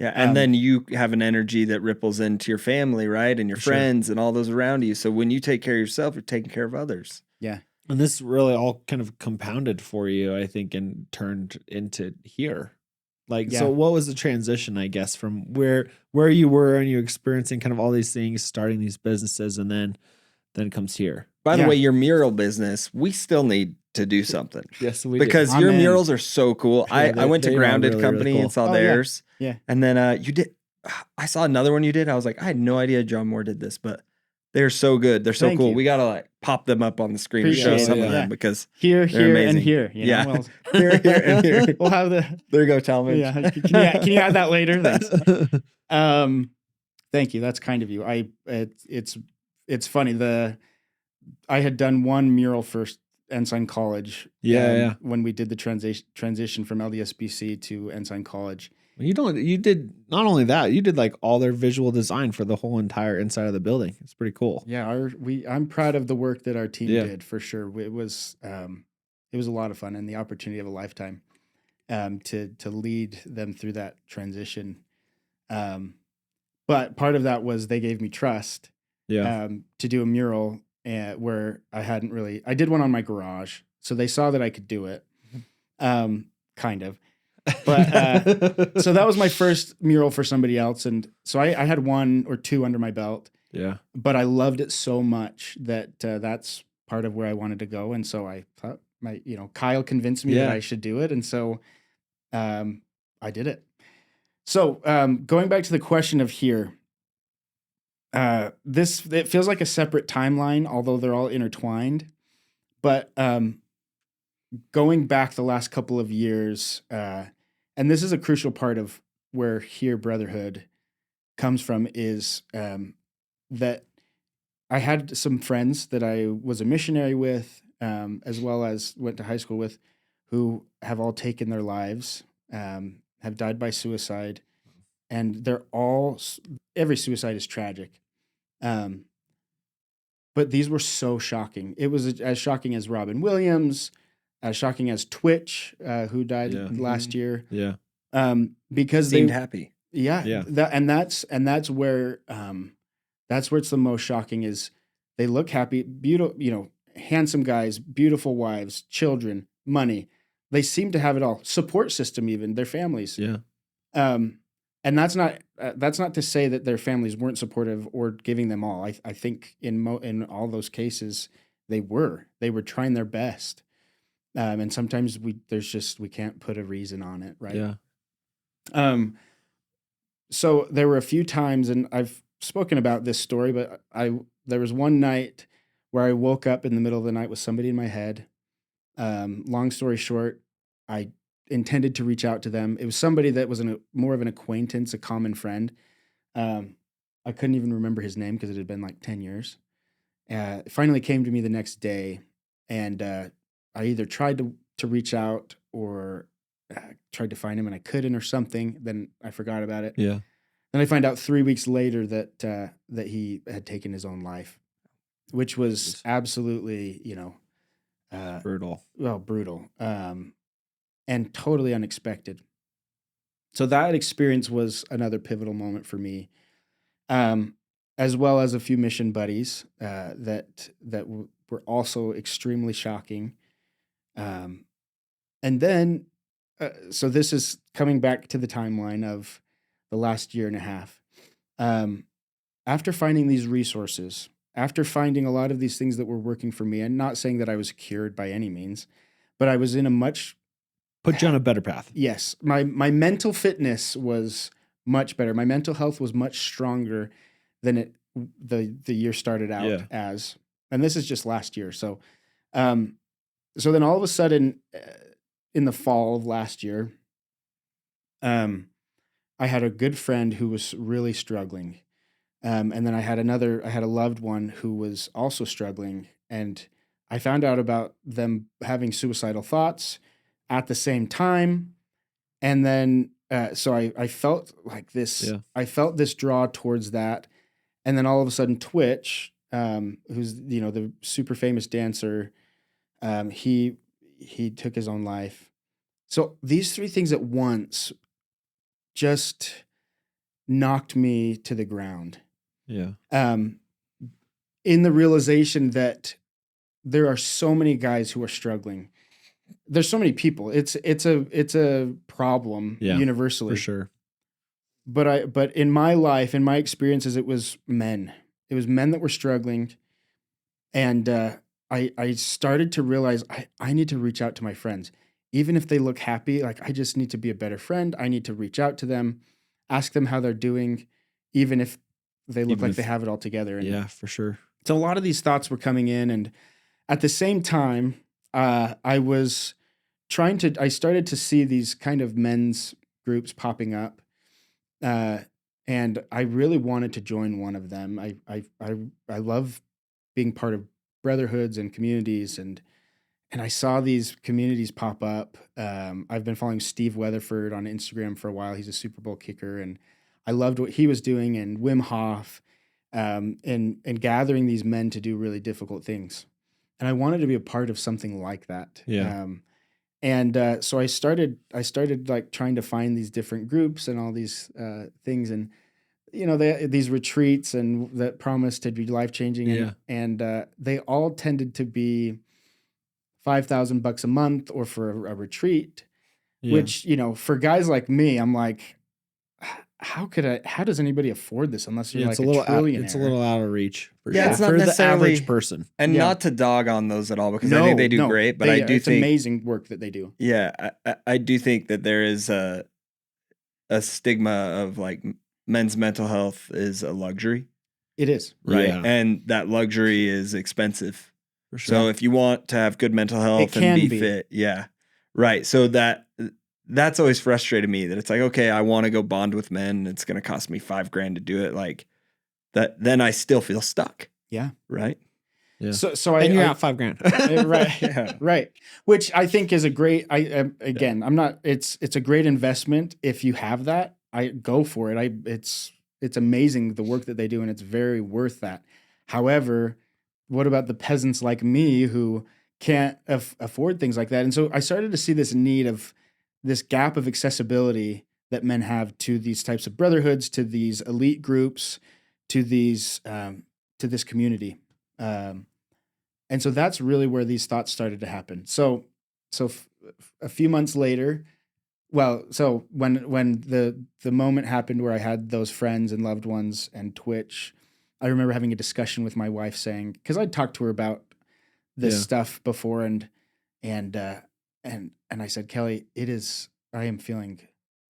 Yeah, and then you have an energy that ripples into your family, right? And your friends and all those around you. So when you take care of yourself, you're taking care of others. Yeah. And this really all kind of compounded for you, I think, and turned into here. Like, so what was the transition, I guess, from where you were and you experiencing kind of all these things, starting these businesses, and then comes here? By the way, your mural business, we still need to do something. Yes, we because do. your Amen. murals are so cool. Yeah, I went to they are Grounded really, Company really cool. and saw Oh, yeah. theirs. Yeah. And then you did, I saw another one you did. I was like, I had no idea John Moore did this, but they're so good. They're so Thank cool. you. We got to like pop them up on the screen and show Appreciate some it. of Yeah. them because Here, they're and amazing. here. Yeah. Well, here and here. we'll have the. There you go, Talmadge. Yeah. Can you add that later? Thanks. Thank you. That's kind of you. It's funny. I had done one mural for Ensign College. Yeah. When we did the transition from LDSBC to Ensign College. You did not only that, you did like all their visual design for the whole entire inside of the building. It's pretty cool. Yeah, I'm proud of the work that our team Yeah. did, for sure. It was a lot of fun and the opportunity of a lifetime to lead them through that transition. But part of that was they gave me trust to do a mural where I did one on my garage, so they saw that I could do it, kind of. But so that was my first mural for somebody else, and so I had one or two under my belt. Yeah. But I loved it so much that that's part of where I wanted to go, and so I thought Kyle convinced me that I should do it, and so I did it. So going back to the question of here, it feels like a separate timeline, although they're all intertwined. But going back the last couple of years, and this is a crucial part of where Heare Brotherhood comes from, is that I had some friends that I was a missionary with, as well as went to high school with, who have all taken their lives, have died by suicide, and every suicide is tragic. But these were so shocking. It was as shocking as Robin Williams, as shocking as Twitch, who died last year. Yeah. Because Seemed happy. Yeah. That's where it's the most shocking is they look happy, beautiful, handsome guys, beautiful wives, children, money. They seem to have it all. Support system, even their families. Yeah. And that's not to say that their families weren't supportive or giving them all. I think in all those cases they were trying their best. And sometimes we can't put a reason on it, right? Yeah. So there were a few times, and I've spoken about this story, but there was one night where I woke up in the middle of the night with somebody in my head. Long story short, I intended to reach out to them. It was somebody that was more of an acquaintance, a common friend. I couldn't even remember his name because it had been like 10 years. It finally came to me the next day, and I either tried to reach out or tried to find him and I couldn't or something. Then I forgot about it. Yeah. Then I find out 3 weeks later that he had taken his own life, which was absolutely, Brutal. well, brutal, and totally unexpected. So that experience was another pivotal moment for me, as well as a few mission buddies that were also extremely shocking. And then, so this is coming back to the timeline of the last year and a half. After finding these resources, after finding a lot of these things that were working for me, and not saying that I was cured by any means, but I was in a much Put you on a better path. Yes, my mental fitness was much better. My mental health was much stronger than the year started out as, and this is just last year. So, so then all of a sudden, in the fall of last year, I had a good friend who was really struggling, and then I had a loved one who was also struggling, and I found out about them having suicidal thoughts at the same time. And then, so I felt like this, I felt this draw towards that. And then all of a sudden Twitch, who's, the super famous dancer, he took his own life. So these three things at once just knocked me to the ground. Yeah. In the realization that there are so many guys who are struggling. There's so many people. It's a problem universally. For sure. But in my life, in my experiences, it was men. It was men that were struggling. And I started to realize I need to reach out to my friends. Even if they look happy, like I just need to be a better friend. I need to reach out to them, ask them how they're doing, even if they look like they have it all together. And yeah, for sure. So a lot of these thoughts were coming in, and at the same time, I was I started to see these kind of men's groups popping up, and I really wanted to join one of them. I love being part of brotherhoods and communities, and I saw these communities pop up. I've been following Steve Weatherford on Instagram for a while. He's a Super Bowl kicker, and I loved what he was doing, and Wim Hof, and gathering these men to do really difficult things. And I wanted to be a part of something like that. Yeah. So I started like trying to find these different groups and all these things, and these retreats and that promised to be life-changing. And they all tended to be $5,000 a month or for a retreat, which, for guys like me, I'm like, how does anybody afford this unless you're like a trillionaire? It's a little out of reach for Yeah, sure. it's not for the necessarily- average person. And not to dog on those at all, because I think they do great, but I do it's think amazing work that they do. Yeah, I do think that there is a stigma of like men's mental health is a luxury. It is. right? Yeah. And that luxury is expensive. For sure. So if you want to have good mental health and can be be. fit, yeah, right. So that's always frustrated me, that it's like, okay, I want to go bond with men, and it's going to cost me $5,000 to do it. Like that, then I still feel stuck. Yeah. Right. Yeah. So and you're I out $5,000. right. Yeah. Right. Which I think is a great, again, I'm not, it's a great investment. If you have that, I go for it. It's amazing the work that they do, and it's very worth that. However, what about the peasants like me who can't afford things like that? And so I started to see this need of this gap of accessibility that men have to these types of brotherhoods, to these elite groups, to these, to this community. And so that's really where these thoughts started to happen. So a few months later, well, so when the moment happened where I had those friends and loved ones and Twitch, I remember having a discussion with my wife saying, because I'd talked to her about this stuff before, and I said, Kelly, I am feeling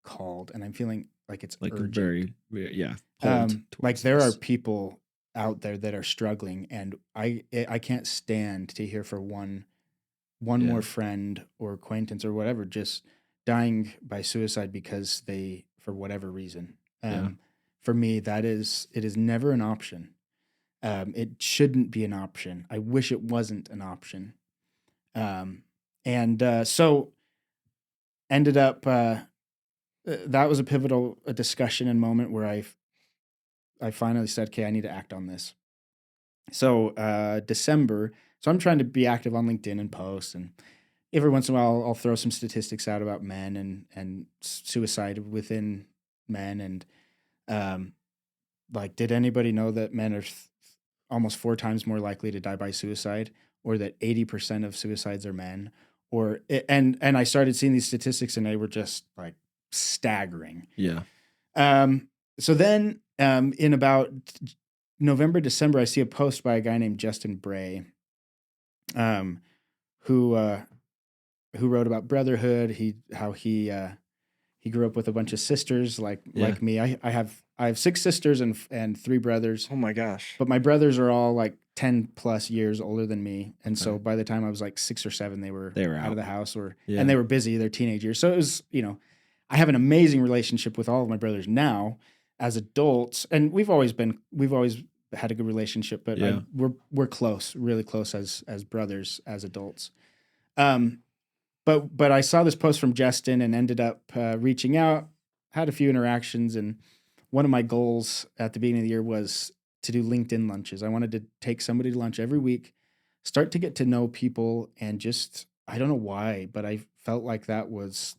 called, and I'm feeling like it's like urgent. very pulled Like towards there this. are people out there that are struggling, and I can't stand to hear for one more friend or acquaintance or whatever just dying by suicide because they, for whatever reason. For me, it is never an option. It shouldn't be an option. I wish it wasn't an option. So ended up that was a pivotal discussion and moment where I finally said, okay, I need to act on this. So December, so I'm trying to be active on LinkedIn and post, and every once in a while I'll throw some statistics out about men and suicide within men. And like, did anybody know that men are almost 4 times more likely to die by suicide, or that 80% of suicides are men? And I started seeing these statistics, and they were just like staggering. Yeah. So then in about November, December, I see a post by a guy named Justin Bray, who wrote about brotherhood. How he grew up with a bunch of sisters like me. I have 6 sisters and 3 brothers. Oh my gosh. But my brothers are all like 10 plus years older than me. And so by the time I was like 6 or 7, they were out of the house, and they were busy. They're teenagers. So it was, I have an amazing relationship with all of my brothers now as adults. And we've always had a good relationship, but we're close, really close as brothers, as adults. But I saw this post from Justin and ended up reaching out, had a few interactions, and one of my goals at the beginning of the year was to do LinkedIn lunches. I wanted to take somebody to lunch every week, start to get to know people, and just, I don't know why, but I felt like that was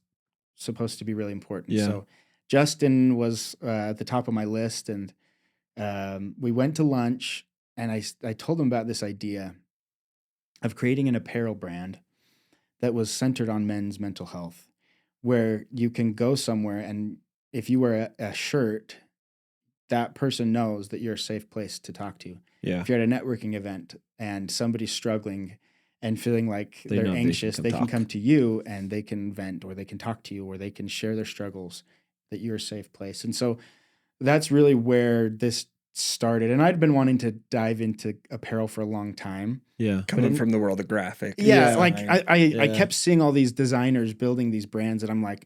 supposed to be really important. Yeah. So Justin was at the top of my list, and we went to lunch, and I told him about this idea of creating an apparel brand that was centered on men's mental health, where you can go somewhere, and if you wear a shirt, that person knows that you're a safe place to talk to. Yeah. If you're at a networking event and somebody's struggling and feeling like they're anxious, they can come to you and they can vent, or they can talk to you, or they can share their struggles, that you're a safe place. And so that's really where this started. And I'd been wanting to dive into apparel for a long time. Yeah. Coming from the world of graphic. Yeah. Like I kept seeing all these designers building these brands, and I'm like,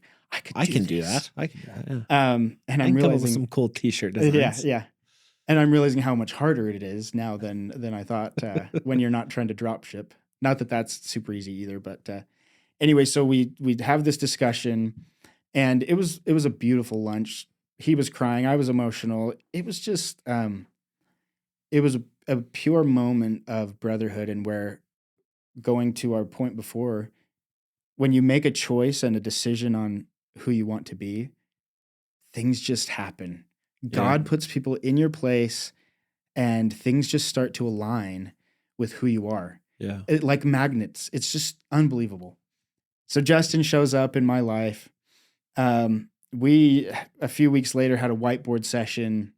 I can do that. I can do that. Yeah. And I'm realizing some cool t-shirt designs. Yeah. And I'm realizing how much harder it is now than I thought when you're not trying to drop ship. Not that that's super easy either, but anyway, so we'd have this discussion, and it was a beautiful lunch. He was crying. I was emotional. It was just, it was a pure moment of brotherhood, and where, going to our point before, when you make a choice and a decision on who you want to be, things just happen. God puts people in your place, and things just start to align with who you are. Yeah. Like magnets. It's just unbelievable. So Justin shows up in my life. We, a few weeks later, had a whiteboard session.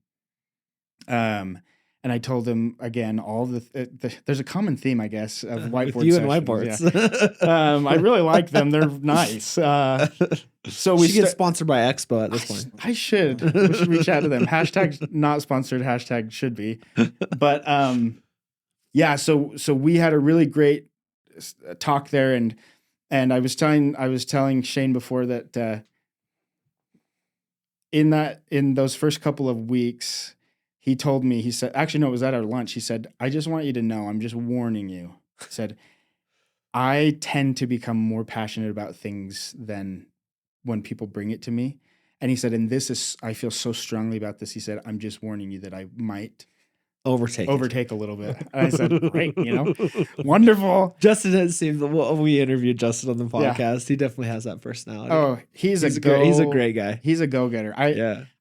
And And I told him again, all there's a common theme, I guess, of whiteboard with you and sessions. whiteboards. Yeah. I really like them. They're nice. So we should get sponsored by Expo at this point. I should. We should reach out to them. Hashtag not sponsored. Hashtag should be. But yeah. So we had a really great talk there, and I was telling Shane before that in those first couple of weeks, he told me, he said, actually no, it was at our lunch. He said, "I just want you to know, I'm just warning you." He said, "I tend to become more passionate about things than when people bring it to me." And he said, "And I feel so strongly about this." He said, "I'm just warning you that I might overtake a little bit." And I said, "Great, wonderful." Justin has seen we interviewed Justin on the podcast. He definitely has that personality. Oh, he's a great guy. He's a go-getter.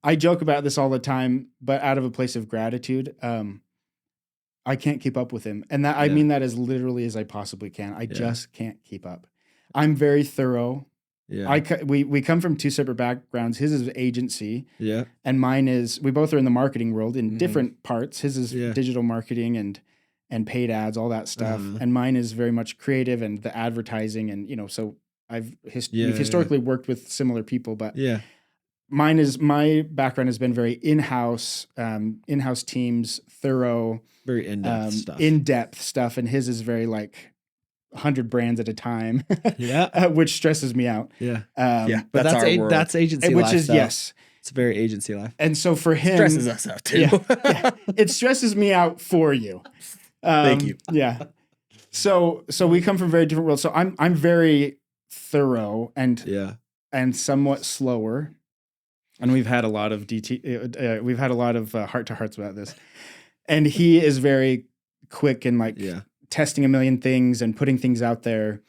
I joke about this all the time, but out of a place of gratitude, I can't keep up with him. And that I mean that as literally as I possibly can. I just can't keep up. I'm very thorough. Yeah. We come from two separate backgrounds. His is agency. Yeah. And mine is, we both are in the marketing world in different parts. His is digital marketing and paid ads, all that stuff. And mine is very much creative and the advertising. And, so we've historically worked with similar people, but my background has been very in-house teams, thorough, very in-depth stuff. And his is very like 100 brands at a time, which stresses me out. Yeah. But that's our world. That's agency which life. Is yes. It's very agency life. And so for him, stresses us out too. It stresses me out for you. Thank you. Yeah. So we come from very different worlds. So I'm very thorough and somewhat slower. And we've had a lot of heart to hearts about this. And he is very quick and testing a million things and putting things out there.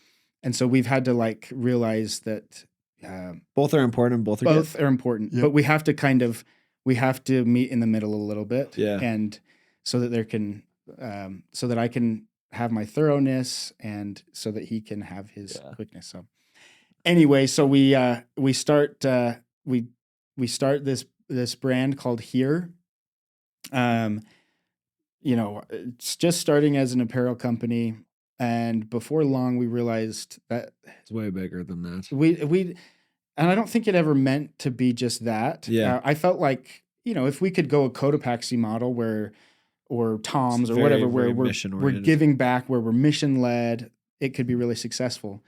And so we've had to realize that both are important. Both are important, but we have to meet in the middle a little bit. Yeah. And so that so that I can have my thoroughness and so that he can have his quickness. So anyway, so we start this brand called Heare. It's just starting as an apparel company, and before long we realized that it's way bigger than that. And I don't think it ever meant to be just that. Yeah, I felt like if we could go a Cotopaxi model or Tom's or whatever, where we're giving back, where we're mission led, it could be really successful.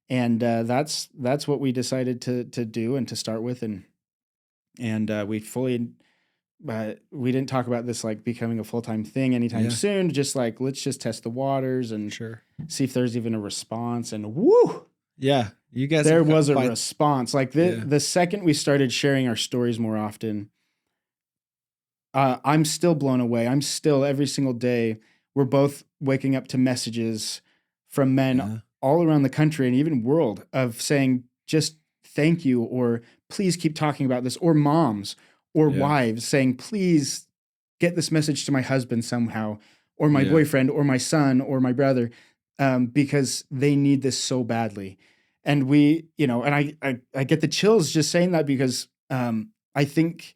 And that's what we decided to do and to start with, and we fully. But we didn't talk about this becoming a full-time thing anytime soon. Just let's just test the waters and see if there's even a response. And woo, yeah, you guys. There was a response. The second we started sharing our stories more often, I'm still blown away. I'm still every single day. We're both waking up to messages from men all around the country and even world of saying just thank you or please keep talking about this, or moms. Or wives saying, please get this message to my husband somehow, or my boyfriend, or my son, or my brother, because they need this so badly. And we, and I get the chills just saying that because I think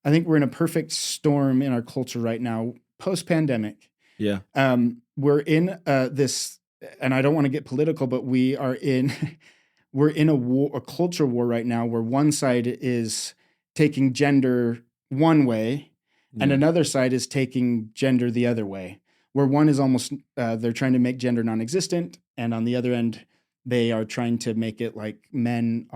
we're in a perfect storm in our culture right now, post-pandemic. Yeah. We're in this, and I don't want to get political, but we're in a culture war right now where one side is taking gender one way and another side is taking gender the other way, where one is almost, they're trying to make gender non-existent. And on the other end, they are trying to make it like men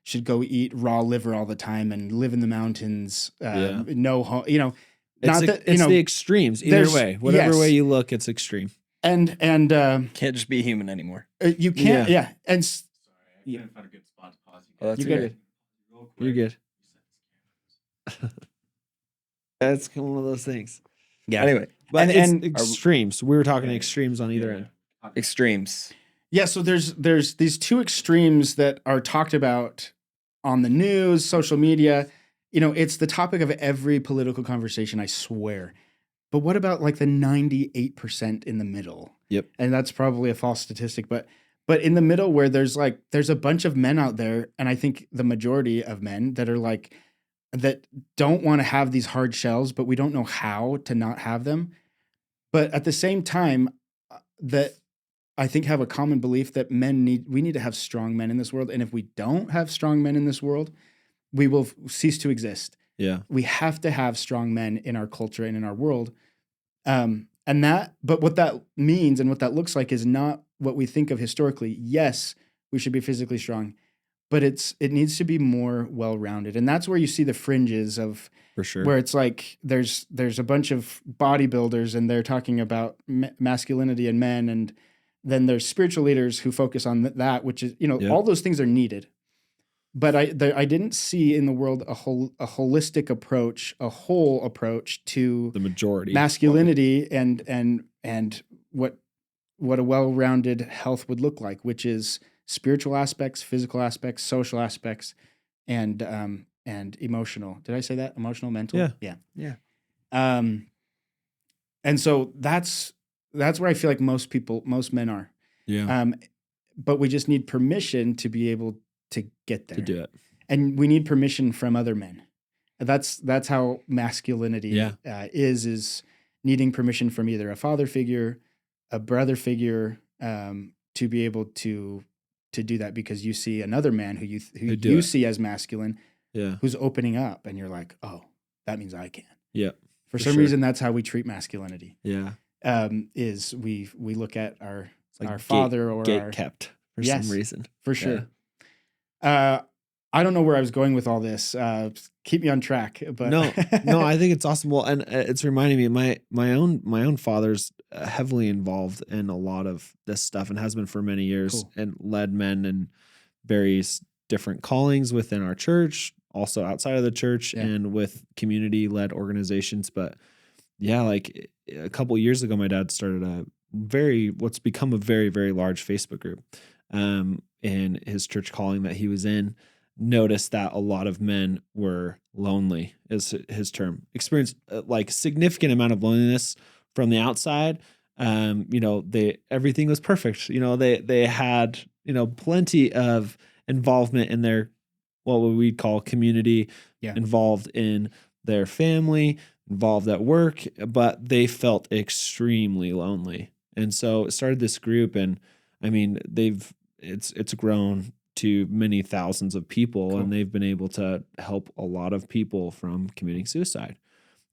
should go eat raw liver all the time and live in the mountains. No home, it's the extremes either way, whatever way you look, it's extreme. And can't just be human anymore. You can't. Yeah. And sorry, I couldn't find a good spot to pause. Oh, that's good. You're good. That's one of those things. Yeah. Anyway, but and extremes. We were talking extremes on either end. Extremes. Yeah. So there's these two extremes that are talked about on the news, social media. It's the topic of every political conversation, I swear. But what about the 98% in the middle? Yep. And that's probably a false statistic, but in the middle where there's a bunch of men out there, and I think the majority of men that are that don't want to have these hard shells, but we don't know how to not have them. But at the same time, that I think have a common belief that we need to have strong men in this world. And if we don't have strong men in this world, we will cease to exist. Yeah. We have to have strong men in our culture and in our world. But what that means and what that looks like is not what we think of historically. Yes, we should be physically strong, but it needs to be more well-rounded. And that's where you see the fringes of, For sure. where it's like there's a bunch of bodybuilders and they're talking about masculinity and men, and then there's spiritual leaders who focus on that, which is, all those things are needed. But I didn't see in the world a holistic approach, a whole approach to the majority masculinity and what a well-rounded health would look like, which is spiritual aspects, physical aspects, social aspects, and emotional. Did I say that? Emotional, mental? Yeah. And so that's where I feel like most men are. Yeah. But we just need permission to be able to get there. To do it. And we need permission from other men. That's how masculinity is needing permission from either a father figure, a brother figure, to be able to do that, because you see another man who you see as masculine, who's opening up, and you're like, oh, that means I can. Yeah. For some reason, that's how we treat masculinity. Yeah. Is we look at our Like father or gate our kept for some reason. For sure. I don't know where I was going with all this. Keep me on track. But no, I think it's awesome. Well, and it's reminding me, my own father's heavily involved in a lot of this stuff and has been for many years, and led men in various different callings within our church, also outside of the church, and with community-led organizations. But yeah, like a couple of years ago, my dad started what's become a very, very large Facebook group. In his church calling that he was in, noticed that a lot of men were lonely, is his term, experienced like significant amount of loneliness from the outside. Everything was perfect. They had, plenty of involvement in their, what we'd call community, involved in their family, involved at work, but they felt extremely lonely. And so it started this group, and I mean, it's grown to many thousands of people, and they've been able to help a lot of people from committing suicide.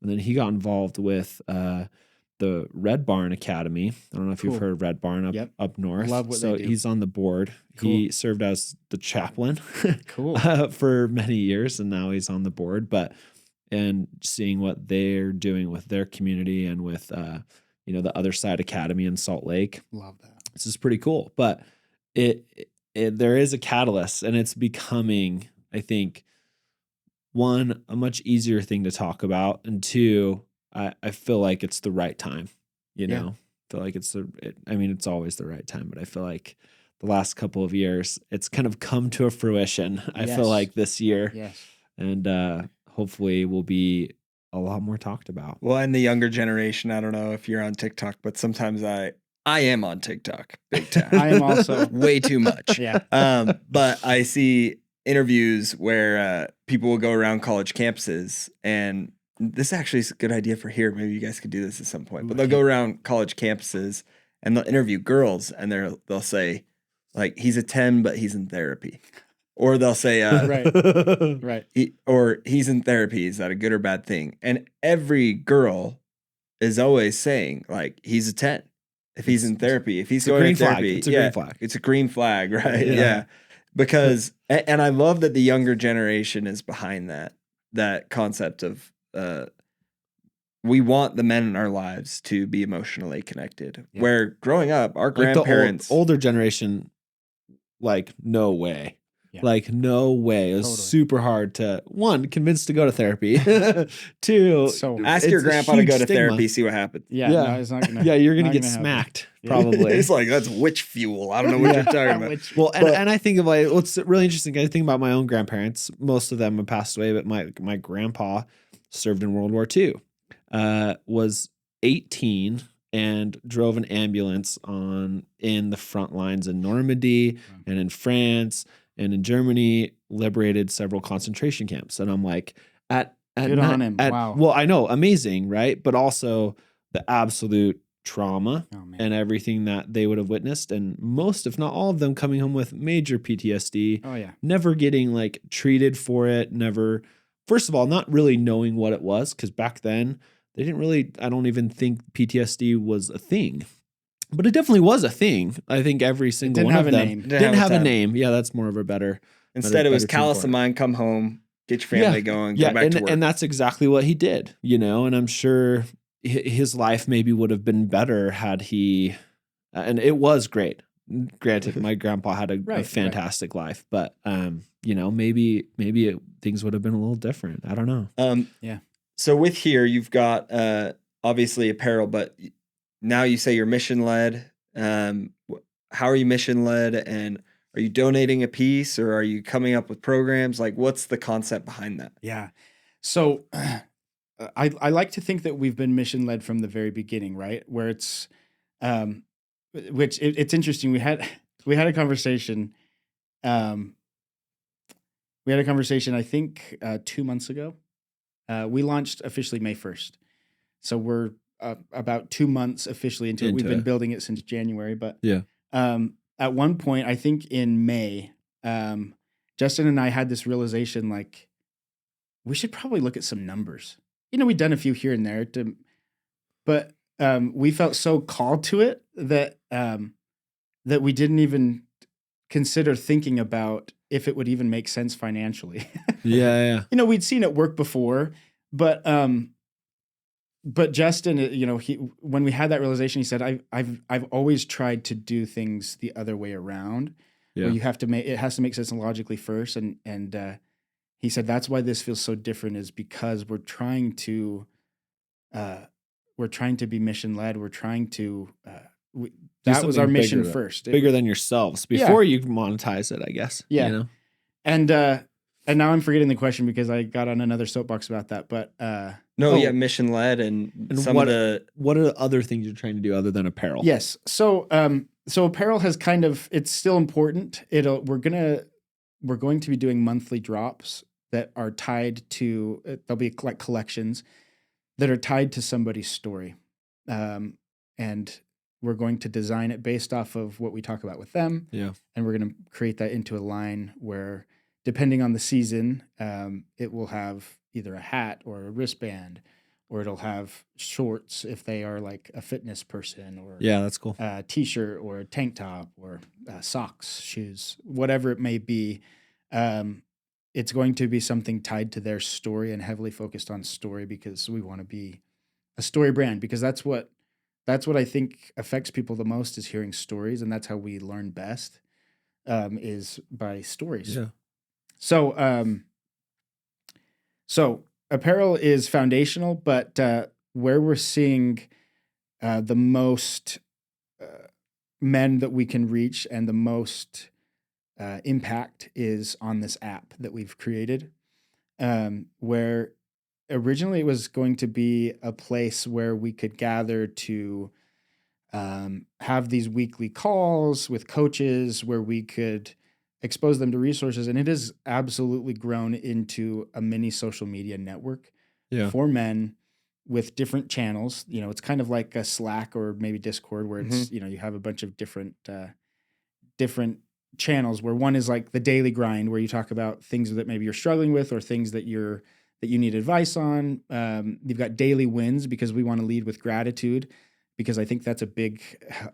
And then he got involved with the Red Barn Academy. I don't know if you've heard of Red Barn up north. Love what they do. He's on the board. He served as the chaplain for many years, and now he's on the board. And seeing what they're doing with their community and with the Other Side Academy in Salt Lake. Love that. This is pretty cool. But there is a catalyst, and it's becoming, I think, one, a much easier thing to talk about, and two, I feel like it's the right time. I feel like it's always the right time, but I feel like the last couple of years, it's kind of come to a fruition. I feel like this year, and hopefully will be a lot more talked about. Well, and the younger generation, I don't know if you're on TikTok, but sometimes I am on TikTok big time. I am also way too much. But I see interviews where people will go around college campuses, and this actually is a good idea for here. Maybe you guys could do this at some point. But they'll go around college campuses and they'll interview girls, and they'll say, like, he's a 10, but he's in therapy. Or they'll say, right. He's in therapy. Is that a good or bad thing? And every girl is always saying, like, he's a 10. If he's in therapy, if he's going to therapy, it's a green flag. It's a green flag, right? Yeah. Because, and I love that the younger generation is behind that concept of, we want the men in our lives to be emotionally connected. Yeah. Where growing up, our grandparents, the older generation, like, no way. Yeah. Like, no way. It was super hard to, one, convince to go to therapy. Two, ask your grandpa to go to therapy, see what happens. No, it's not gonna. Yeah, you're gonna get smacked, probably. It's like, that's witch fuel. I don't know what you're talking about. Well, and I think of, like, what's really interesting, I think about my own grandparents. Most of them have passed away, but my grandpa served in World War II, was 18 and drove an ambulance in the front lines in Normandy and in France and in Germany, liberated several concentration camps. And I'm like, at Good on him. Wow. Well, I know, amazing, right? But also the absolute trauma Oh man. and everything that they would have witnessed, and most, if not all of them, coming home with major PTSD. Oh yeah. Never getting like treated for it. Never, first of all, not really knowing what it was, because back then they didn't really. I don't even think PTSD was a thing. But it definitely was a thing. I think every single didn't one have of a them name. didn't have a title. name. Yeah, that's more of a better. Instead, it was better term callous for of it. mind, come home, get your family going, go back to work. And that's exactly what he did, you know. And I'm sure his life maybe would have been better had he. And it was great. Granted, my grandpa had a fantastic life, but you know, maybe things would have been a little different. I don't know. Yeah. So with Heare, you've got obviously apparel, but now you say you're mission led. How are you mission led, and are you donating a piece, or are you coming up with programs? Like, what's the concept behind that? Yeah. So I like to think that we've been mission led from the very beginning, right? Where it's it's interesting. We had a conversation. We had a conversation, I think, 2 months ago. We launched officially May 1st. So we're about 2 months officially into it. We've been building it since January, but Yeah. At one point, I think in May, Justin and I had this realization, like, we should probably look at some numbers. You know, we'd done a few here and there, but we felt so called to it that that we didn't even consider thinking about if it would even make sense financially. Yeah. You know, we'd seen it work before, but Justin, you know, when we had that realization, he said, I've always tried to do things the other way around, where you have to it has to make sense logically first. And he said, that's why this feels so different, is because we're trying to be mission led. We're trying to, that was our mission first. Bigger than yourselves before you monetize it, I guess. Yeah. You know? And now I'm forgetting the question because I got on another soapbox about that, but, mission led and some what, of the. What are other things you're trying to do other than apparel? Yes. So apparel has kind of, it's still important. We're going to be doing monthly drops that are tied to, they'll be like collections that are tied to somebody's story. And we're going to design it based off of what we talk about with them. Yeah. And we're going to create that into a line where, depending on the season, it will have either a hat or a wristband, or it'll have shorts if they are like a fitness person, or that's cool. A t-shirt or a tank top, or socks, shoes, whatever it may be. It's going to be something tied to their story and heavily focused on story, because we want to be a story brand, because that's what I think affects people the most, is hearing stories. And that's how we learn best, is by stories. Yeah. So apparel is foundational, but where we're seeing the most men that we can reach and the most impact is on this app that we've created, where originally it was going to be a place where we could gather to have these weekly calls with coaches where we could expose them to resources. And it has absolutely grown into a mini social media network for men with different channels. You know, it's kind of like a Slack or maybe Discord, where it's, you know, you have a bunch of different channels, where one is like the daily grind, where you talk about things that maybe you're struggling with, or things that you need advice on. You've got daily wins, because we want to lead with gratitude, because I think that's a big,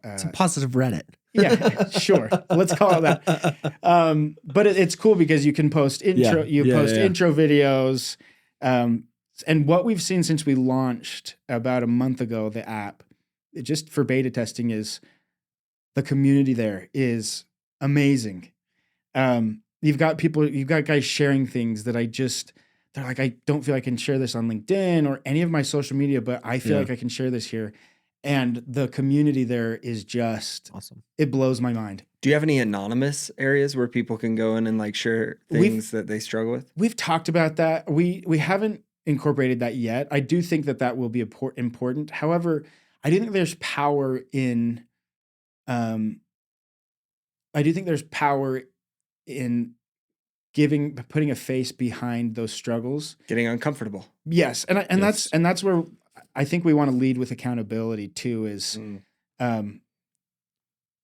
it's a positive Reddit. Yeah, sure. Let's call it that. But it's cool because you can post intro, intro videos. And what we've seen since we launched about a month ago, the app, just for beta testing, is the community there is amazing. You've got guys sharing things that they're like, I don't feel I can share this on LinkedIn or any of my social media, but I feel like I can share this here. And the community there is just awesome. It blows my mind. Do you have any anonymous areas where people can go in and like share things that they struggle with? We've talked about that. We haven't incorporated that yet. I do think that will be important. However, I do think there's power in putting a face behind those struggles, Getting uncomfortable. yes, and that's where I think we want to lead with accountability too. Is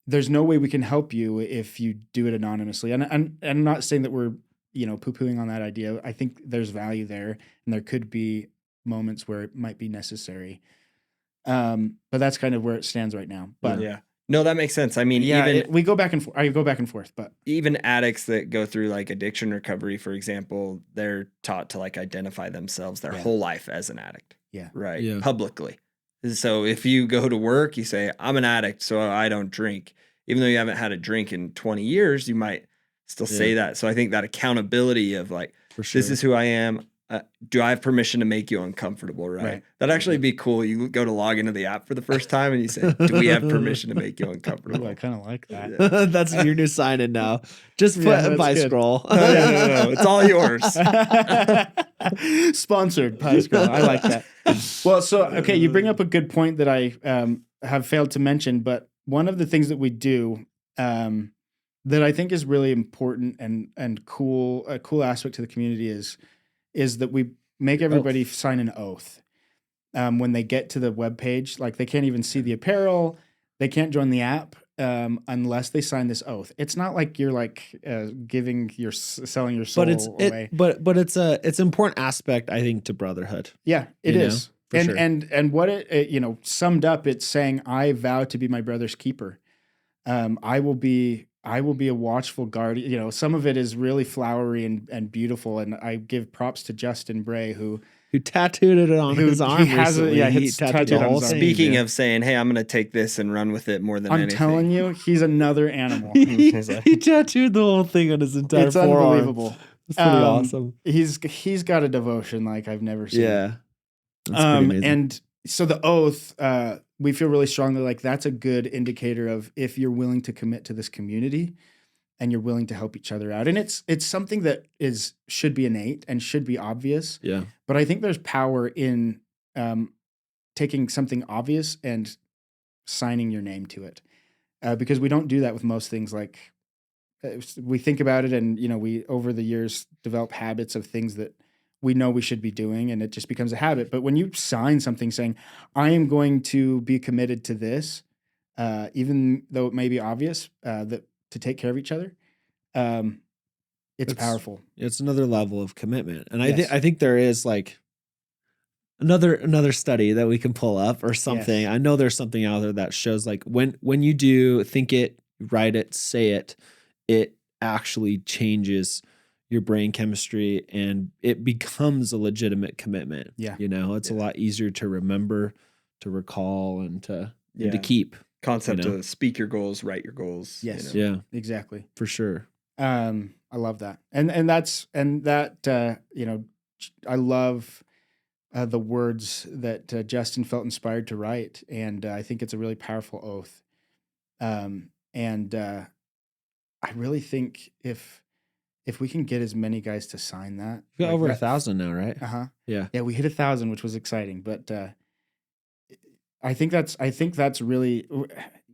there's no way we can help you if you do it anonymously, and I'm not saying that we're poo-pooing on that idea. I think there's value there, and there could be moments where it might be necessary. But that's kind of where it stands right now. But yeah, no, that makes sense. I mean, we go back and forth. I go back and forth, but even addicts that go through like addiction recovery, for example, they're taught to like identify themselves their whole life as an addict. Yeah. Right. Yeah. Publicly. So if you go to work, you say, I'm an addict, so I don't drink. Even though you haven't had a drink in 20 years, you might still say that. So I think that accountability of like, this is who I am. Do I have permission to make you uncomfortable? Right. That'd actually be cool. You go to log into the app for the first time and you say, do we have permission to make you uncomfortable? Ooh, I kind of like that. Yeah. That's your new sign in now. Just put Pie Scroll. No. It's all yours. Sponsored Pie Scroll. I like that. Well, so, okay, you bring up a good point that I have failed to mention, but one of the things that we do that I think is really important and cool, a cool aspect to the community is that we make everybody sign an oath when they get to the webpage. Like they can't even see the apparel, they can't join the app unless they sign this oath. It's not like you're like selling your soul away. But it's an important aspect, I think, to brotherhood. Yeah, it is. Sure. And what it summed up, it's saying, I vow to be my brother's keeper. I will be a watchful guardian. Some of it is really flowery and beautiful. And I give props to Justin Bray, who tattooed it on his arm. He tattooed the whole on his arm. Speaking of saying, hey, I'm going to take this and run with it more than anything. I'm telling you, he's another animal. he tattooed the whole thing on his entire forearm. It's unbelievable. It's pretty awesome. He's got a devotion like I've never seen. Yeah. That's pretty amazing. And so the oath, we feel really strongly like that's a good indicator of if you're willing to commit to this community and you're willing to help each other out. And it's something that should be innate and should be obvious. Yeah. But I think there's power in taking something obvious and signing your name to it. Because we don't do that with most things. Like we think about it and, we over the years develop habits of things that we know we should be doing, and it just becomes a habit. But when you sign something saying, I am going to be committed to this, even though it may be obvious that to take care of each other, it's powerful. It's another level of commitment. And I think there is like another study that we can pull up or something. Yes. I know there's something out there that shows like when you do think it, write it, say it, it actually changes your brain chemistry and it becomes a legitimate commitment. Yeah. It's a lot easier to remember, to recall, and to keep. Concept to speak your goals, write your goals. Yes. Yeah. Exactly. For sure. I love that. And that I love the words that Justin felt inspired to write. And I think it's a really powerful oath. And I really think if we can get as many guys to sign that, we got over 1,000 now, right? Yeah. Yeah, we hit 1,000, which was exciting. But I think that's really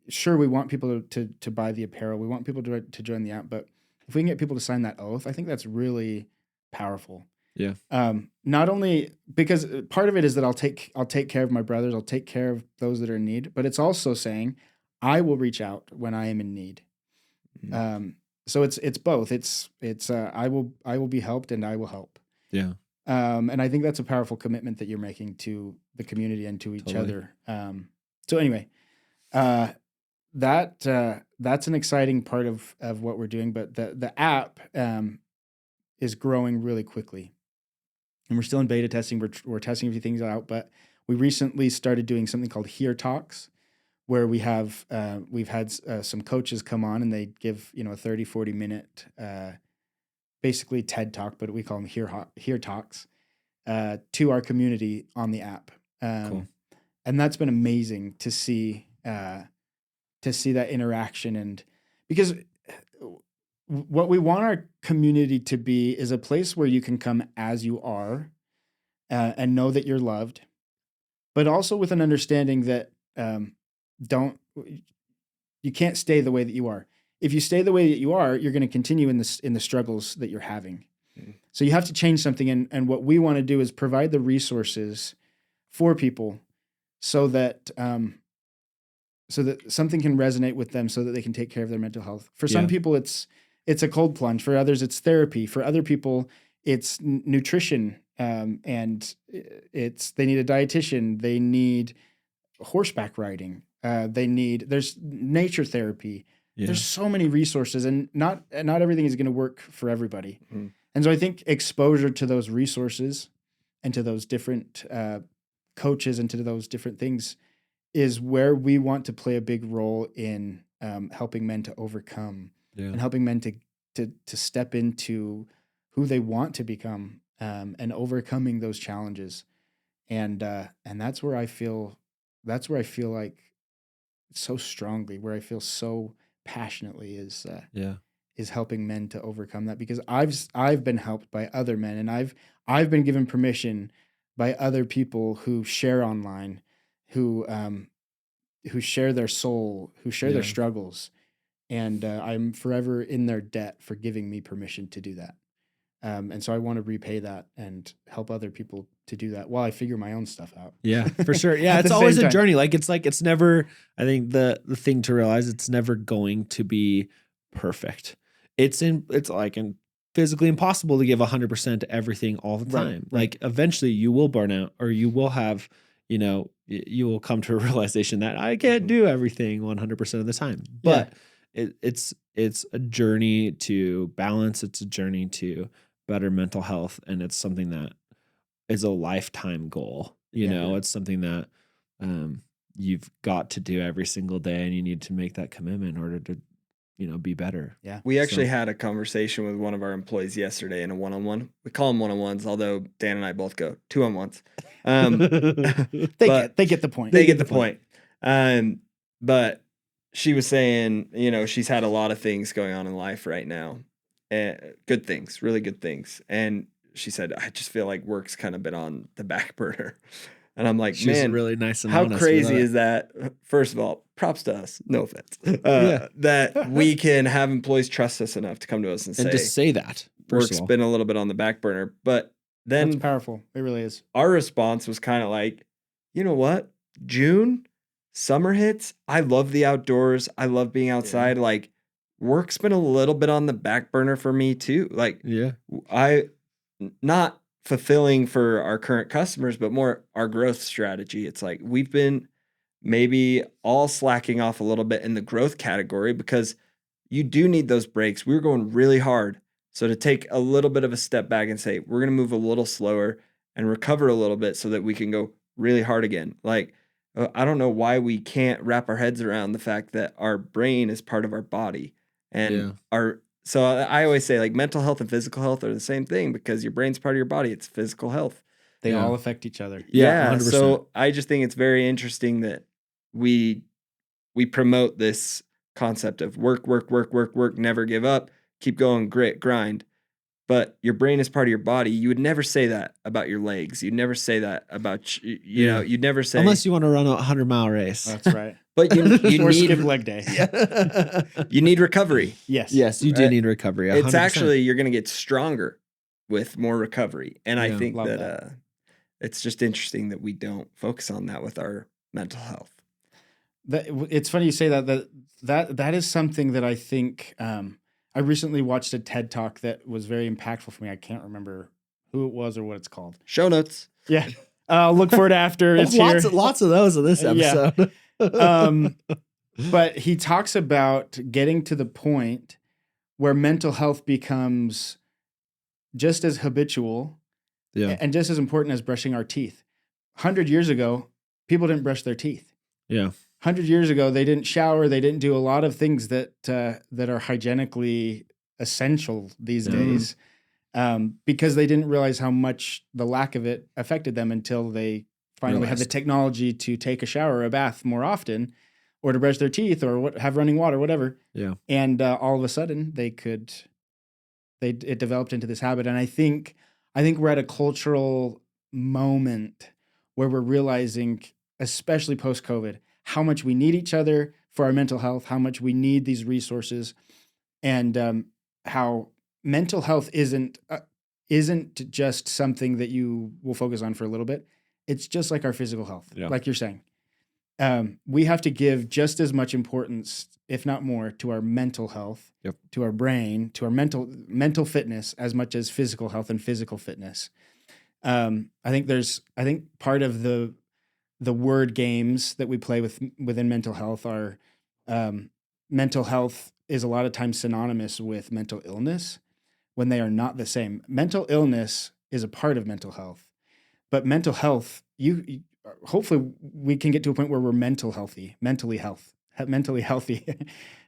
sure. We want people to buy the apparel. We want people to join the app. But if we can get people to sign that oath, I think that's really powerful. Yeah. Not only because part of it is that I'll take care of my brothers. I'll take care of those that are in need. But it's also saying I will reach out when I am in need. Mm-hmm. So it's both. It's I will be helped and I will help. Yeah. And I think that's a powerful commitment that you're making to the community and to each other. So anyway, that's an exciting part of what we're doing. But the app is growing really quickly, and we're still in beta testing. We're testing a few things out, but we recently started doing something called Heare Talks, where we've had some coaches come on and they give a 30-40 minute basically TED Talk, but we call them Heare Talks to our community on the app. Cool. And that's been amazing to see that interaction. And because what we want our community to be is a place where you can come as you are and know that you're loved, but also with an understanding that you can't stay the way that you are. if you stay the way that you are, you're going to continue in the struggles that you're having. So you have to change something. And what we want to do is provide the resources for people so that something can resonate with them so that they can take care of their mental health. For some people, it's a cold plunge. For others, it's therapy. For other people, it's nutrition. And they need a dietitian. They need horseback riding. There's nature therapy. Yeah. There's so many resources, and not everything is going to work for everybody. Mm-hmm. And so I think exposure to those resources and to those different coaches and to those different things is where we want to play a big role in helping men to overcome and helping men to step into who they want to become and overcoming those challenges. And that's where I feel like so strongly, where I feel so passionately is helping men to overcome that, because I've been helped by other men, and I've been given permission by other people who share online, who share their soul, who share their struggles, and I'm forever in their debt for giving me permission to do that. And so I want to repay that and help other people to do that while I figure my own stuff out. Yeah, for sure. Yeah, it's always a journey. It's never, I think the thing to realize, it's never going to be perfect. It's physically impossible to give 100% to everything all the time. Right. Like eventually you will burn out, or you will have, you will come to a realization that I can't do everything 100% of the time. But it's a journey to balance. It's a journey to better mental health. And it's something that is a lifetime goal. It's something that you've got to do every single day, and you need to make that commitment in order to, be better. Yeah. We actually had a conversation with one of our employees yesterday in a one-on-one. We call them one-on-ones, although Dan and I both go 2-on-1s. They get the point. They get the point. But she was saying, she's had a lot of things going on in life right now. Good things, really good things. And she said, I just feel like work's kind of been on the back burner. And I'm like, she's man, really nice and how crazy is that? First of all, props to us. No offense. That we can have employees trust us enough to come to us and to say that work's been a little bit on the back burner. But then that's powerful. It really is. Our response was kind of like, you know what? June, summer hits. I love the outdoors. I love being outside. Yeah. Like, work's been a little bit on the back burner for me too. Like, not fulfilling for our current customers, but more our growth strategy. It's like we've been maybe all slacking off a little bit in the growth category, because you do need those breaks. We were going really hard. So to take a little bit of a step back and say, we're going to move a little slower and recover a little bit so that we can go really hard again. Like, I don't know why we can't wrap our heads around the fact that our brain is part of our body, and so I always say, like, mental health and physical health are the same thing, because your brain's part of your body. It's physical health. They all affect each other. Yeah. 100%. So I just think it's very interesting that we promote this concept of work, never give up, keep going, grit, grind. But your brain is part of your body. You would never say that about your legs. You'd never say that about, you'd never say. Unless you want to run a 100-mile race. That's right. But you or need skip leg day. You need recovery. Yes. Yes, you do need recovery. 100%. It's actually, you're going to get stronger with more recovery. And I think that it's just interesting that we don't focus on that with our mental health. It's funny you say that is something that I think, I recently watched a TED Talk that was very impactful for me. I can't remember who it was or what it's called. Show notes. Yeah. I'll look for it after. It's lots of those in this episode. But he talks about getting to the point where mental health becomes just as habitual and just as important as brushing our teeth. 100 years ago, people didn't brush their teeth. Yeah. 100 years ago, they didn't shower. They didn't do a lot of things that are hygienically essential these days, because they didn't realize how much the lack of it affected them until they finally had the technology to take a shower or a bath more often, or to brush their teeth, or have running water, whatever. Yeah. And all of a sudden, it developed into this habit. And I think we're at a cultural moment where we're realizing, especially post-COVID, how much we need each other for our mental health, how much we need these resources, and how mental health isn't just something that you will focus on for a little bit. It's just like our physical health, like you're saying. We have to give just as much importance, if not more, to our mental health, to our brain, to our mental fitness, as much as physical health and physical fitness. I think part of the word games that we play within mental health are mental health is a lot of times synonymous with mental illness when they are not the same. Mental illness is a part of mental health, but mental health, you hopefully we can get to a point where we're mentally healthy,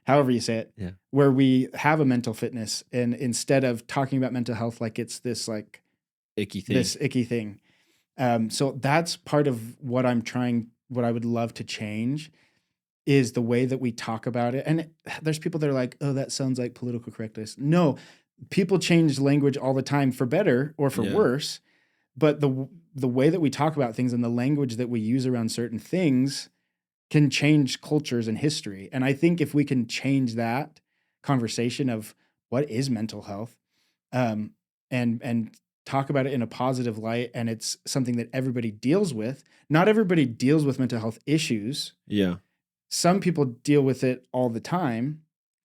however you say it, where we have a mental fitness, and instead of talking about mental health like it's this like icky thing. So that's part of what I would love to change is the way that we talk about it. And there's people that are like, oh, that sounds like political correctness. No, people change language all the time for better or for worse. But the way that we talk about things and the language that we use around certain things can change cultures and history. And I think if we can change that conversation of what is mental health, and talk about it in a positive light, and it's something that everybody deals with. Not everybody deals with mental health issues. Yeah. Some people deal with it all the time.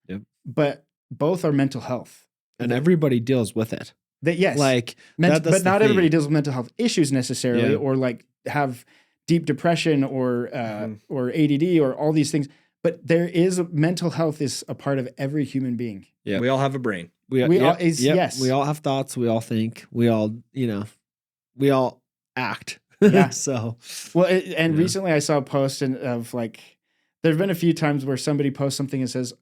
Yep. But both are mental health. And everybody deals with it. Yes. Like, but not everybody deals with mental health issues necessarily, or like have deep depression or ADD or all these things. But mental health is a part of every human being. Yeah. We all have a brain. Yes. We all have thoughts. We all think. We all, we all act. Yeah. So, recently I saw a post of like, there've been a few times where somebody posts something and says,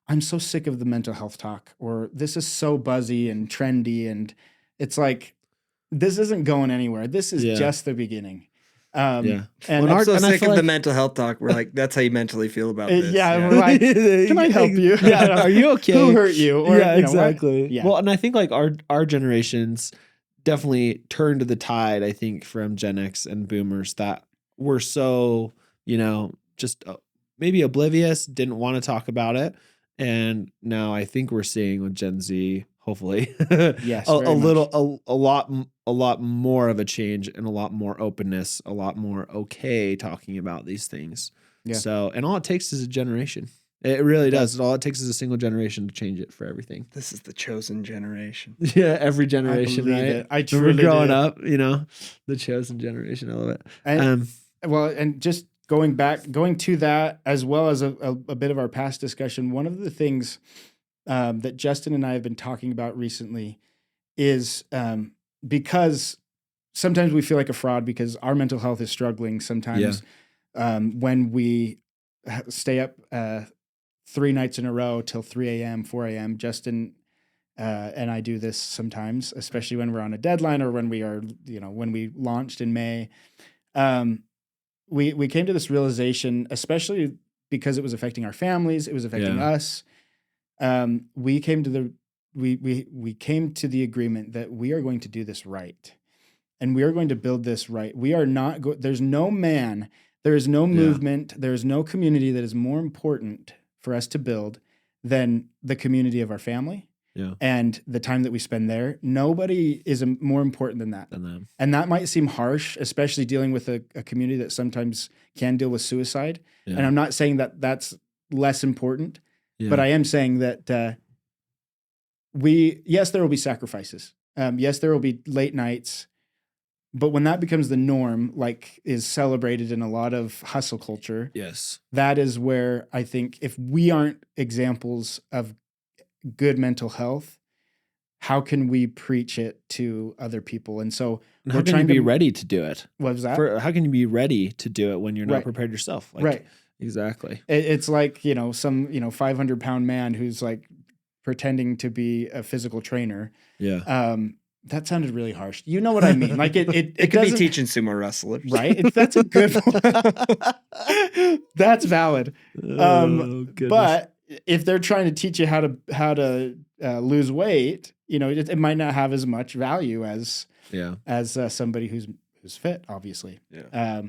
I'm so sick of the mental health talk, or this is so buzzy and trendy. And it's like, this isn't going anywhere. This is just the beginning. And I'm so sick of the mental health talk. We're like, that's how you mentally feel about this. We're like, can I help you? Yeah, are you okay? Who hurt you? Or, exactly. Yeah. Well, and I think like our generations definitely turned the tide, I think, from Gen X and boomers that were so, just maybe oblivious, didn't want to talk about it. And now I think we're seeing with Gen Z, hopefully, yes, a lot more of a change and a lot more openness, a lot more okay talking about these things. Yeah. So, and all it takes is a generation. It really does. All it takes is a single generation to change it for everything. This is the chosen generation. Yeah, every generation, right? I truly growing up, the chosen generation. I love it. And just going to that, as well as a bit of our past discussion, one of the things that Justin and I have been talking about recently is because sometimes we feel like a fraud because our mental health is struggling sometimes when we stay up 3 nights in a row till 3 a.m., 4 a.m. Justin and I do this sometimes, especially when we're on a deadline or when we are, when we launched in May. We came to this realization, especially because it was affecting our families, it was affecting us. We came to the agreement that we are going to do this right, and we are going to build this right. We are not. There's no man. There is no movement. There is no community that is more important for us to build than the community of our family. Yeah. And the time that we spend there. Nobody is more important than that. And that might seem harsh, especially dealing with a community that sometimes can deal with suicide. Yeah. And I'm not saying that that's less important, but I am saying that there will be sacrifices. Yes, there will be late nights. But when that becomes the norm, like is celebrated in a lot of hustle culture, that is where I think if we aren't examples of good mental health, how can we preach it to other people? And so how can you be ready to do it? What was that? How can you be ready to do it when you're not prepared yourself? Right. Exactly. It's like, some, 500-pound man who's like pretending to be a physical trainer. Yeah. That sounded really harsh. You know what I mean? Like it could be teaching sumo wrestlers, right? That's a good one. That's valid. But if they're trying to teach you how to lose weight, it might not have as much value as somebody who's fit, obviously. Yeah.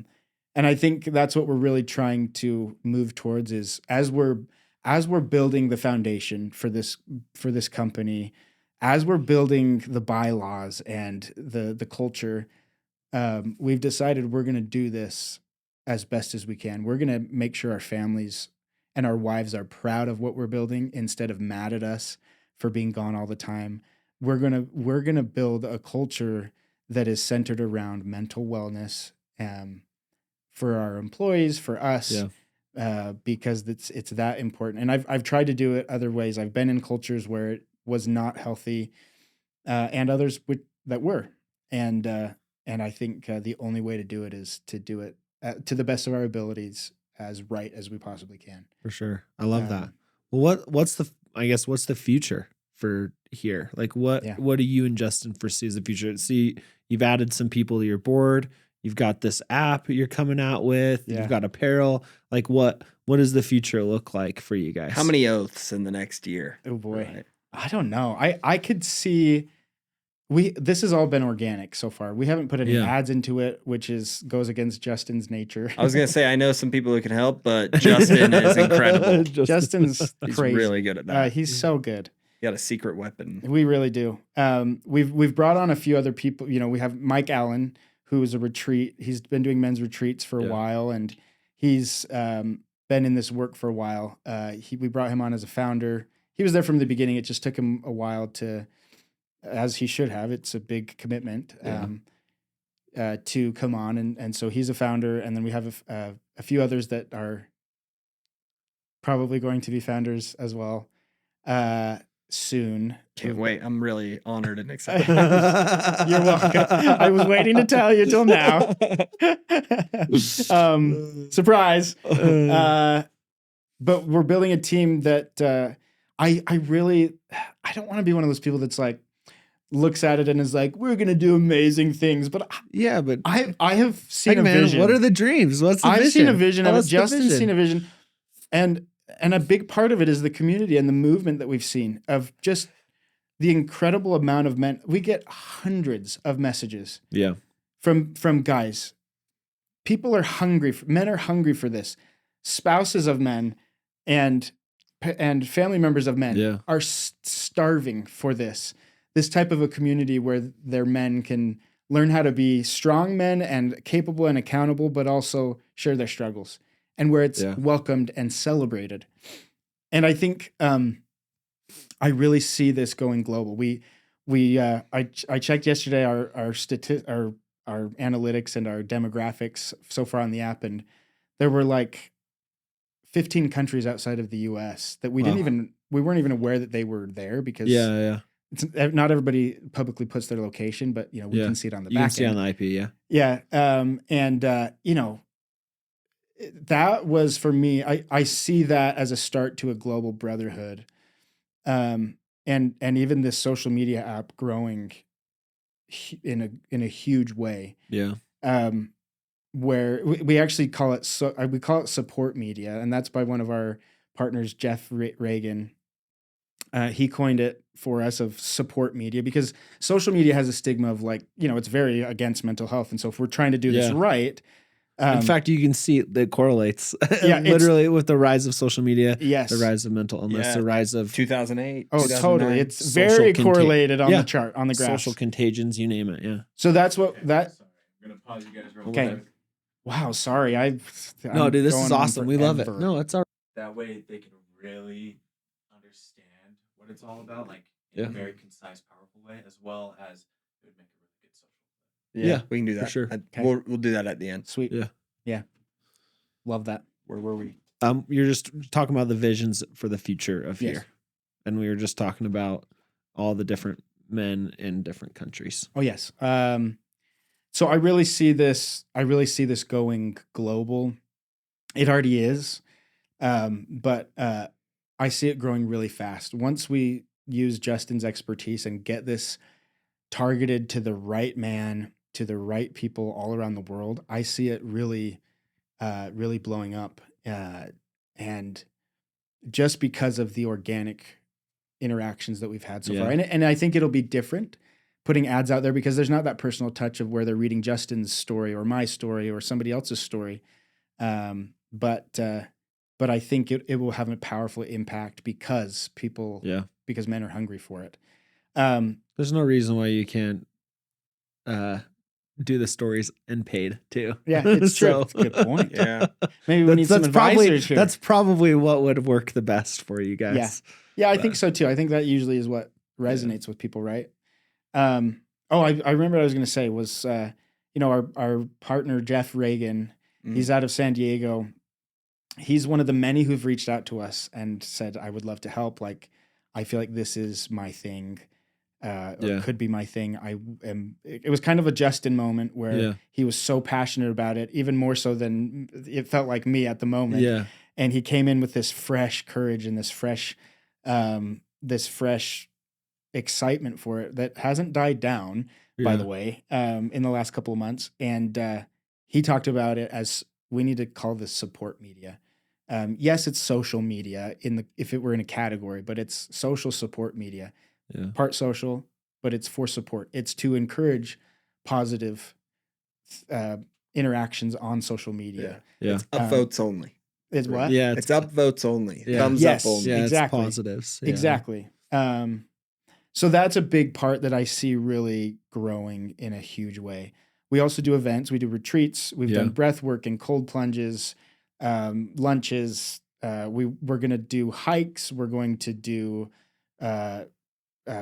And I think that's what we're really trying to move towards is as we're building the foundation for this company, as we're building the bylaws and the culture, we've decided we're going to do this as best as we can. We're going to make sure our families and our wives are proud of what we're building instead of mad at us for being gone all the time. We're going to build a culture that is centered around mental wellness for our employees, for us, because it's that important. And I've tried to do it other ways. I've been in cultures where it was not healthy, and others that were. And I think the only way to do it is to do it to the best of our abilities as right as we possibly can. For sure. I love that. Well, what's the future for Heare? Like what do you and Justin foresee as the future? See, you've added some people to your board. You've got this app you're coming out with. Yeah. You've got apparel. Like what does the future look like for you guys? How many oaths in the next year? Oh boy. Right. I don't know. I could see this has all been organic so far. We haven't put any ads into it, which goes against Justin's nature. I was going to say, I know some people who can help, but Justin is incredible. Justin's crazy. He's really good at that. He's so good. You got a secret weapon. We really do. We've brought on a few other people. We have Mike Allen, who is a retreat. He's been doing men's retreats for a while, and he's been in this work for a while. We brought him on as a founder. He was there from the beginning. It just took him a while to, as he should have. It's a big commitment to come on, and so he's a founder. And then we have a few others that are probably going to be founders as well soon. Can't wait. I'm really honored and excited. You're welcome. I was waiting to tell you till now. Surprise. But we're building a team that I don't want to be one of those people that's like looks at it and is like, we're gonna do amazing things. But I have seen a vision. What are the dreams? What's the vision? I've seen a vision of it. Justin's seen a vision. And a big part of it is the community and the movement that we've seen of just the incredible amount of men. We get hundreds of messages from guys. People are hungry. Men are hungry for this. Spouses of men and family members of men are starving for this type of a community where their men can learn how to be strong men and capable and accountable, but also share their struggles. And where it's welcomed and celebrated. And I think I really see this going global. I checked yesterday our analytics and our demographics so far on the app, and there were like 15 countries outside of the US that we weren't even aware that they were there because not everybody publicly puts their location, but we can see it on the back end. You can see on the IP, that was for me. I see that as a start to a global brotherhood, and even this social media app growing in a huge way. Where we actually call it we call it support media, and that's by one of our partners, Jeff Reagan. He coined it for us of support media because social media has a stigma of like it's very against mental health, and so if we're trying to do this right. In fact, you can see that correlates literally with the rise of social media, the rise of mental illness, the rise of 2008. Oh, totally. It's very correlated on the chart, on the graph. Social contagions, you name it. Yeah. So that's what that. Sorry. I'm going to pause you guys real quick. Wow. Sorry. No, dude, this is awesome. We love it. No, it's all right. That way they can really understand what it's all about, like in a very concise, powerful way, as well as it would make a really good social. Yeah, we can do that. For sure. We'll do that at the end. Sweet. Yeah. Love that. Where were we? You're just talking about the visions for the future of Heare. And we were just talking about all the different men in different countries. Oh, yes. So I really see this going global. It already is. But I see it growing really fast. Once we use Justin's expertise and get this targeted to the right man, to the right people all around the world, I see it really, really blowing up. And just because of the organic interactions that we've had so far. And I think it'll be different putting ads out there because there's not that personal touch of where they're reading Justin's story or my story or somebody else's story. But I think it will have a powerful impact because because men are hungry for it. There's no reason why you can't do the stories unpaid too. Yeah, it's true. That's a good point. Yeah. Maybe we need some advisors here. That's probably what would work the best for you guys. Yeah, I think so too. I think that usually is what resonates with people, right? I remember what I was going to say was, our partner, Jeff Reagan, he's out of San Diego. He's one of the many who've reached out to us and said, I would love to help. Like, I feel like this is my thing. Or could be my thing. It was kind of a Justin moment where he was so passionate about it, even more so than it felt like me at the moment. Yeah. And he came in with this fresh courage and this fresh excitement for it that hasn't died down, by the way, in the last couple of months. And he talked about it as we need to call this support media. Yes, it's social media if it were in a category, but it's social support media. Yeah. Part social, but it's for support. It's to encourage positive interactions on social media. Yeah. It's upvotes only. It's what? Yeah. It's upvotes only. Yeah. Thumbs up only. Yeah, exactly. It's positives. Yeah. Exactly. So that's a big part that I see really growing in a huge way. We also do events. We do retreats. We've done breath work and cold plunges, lunches. We're going to do hikes. We're going to do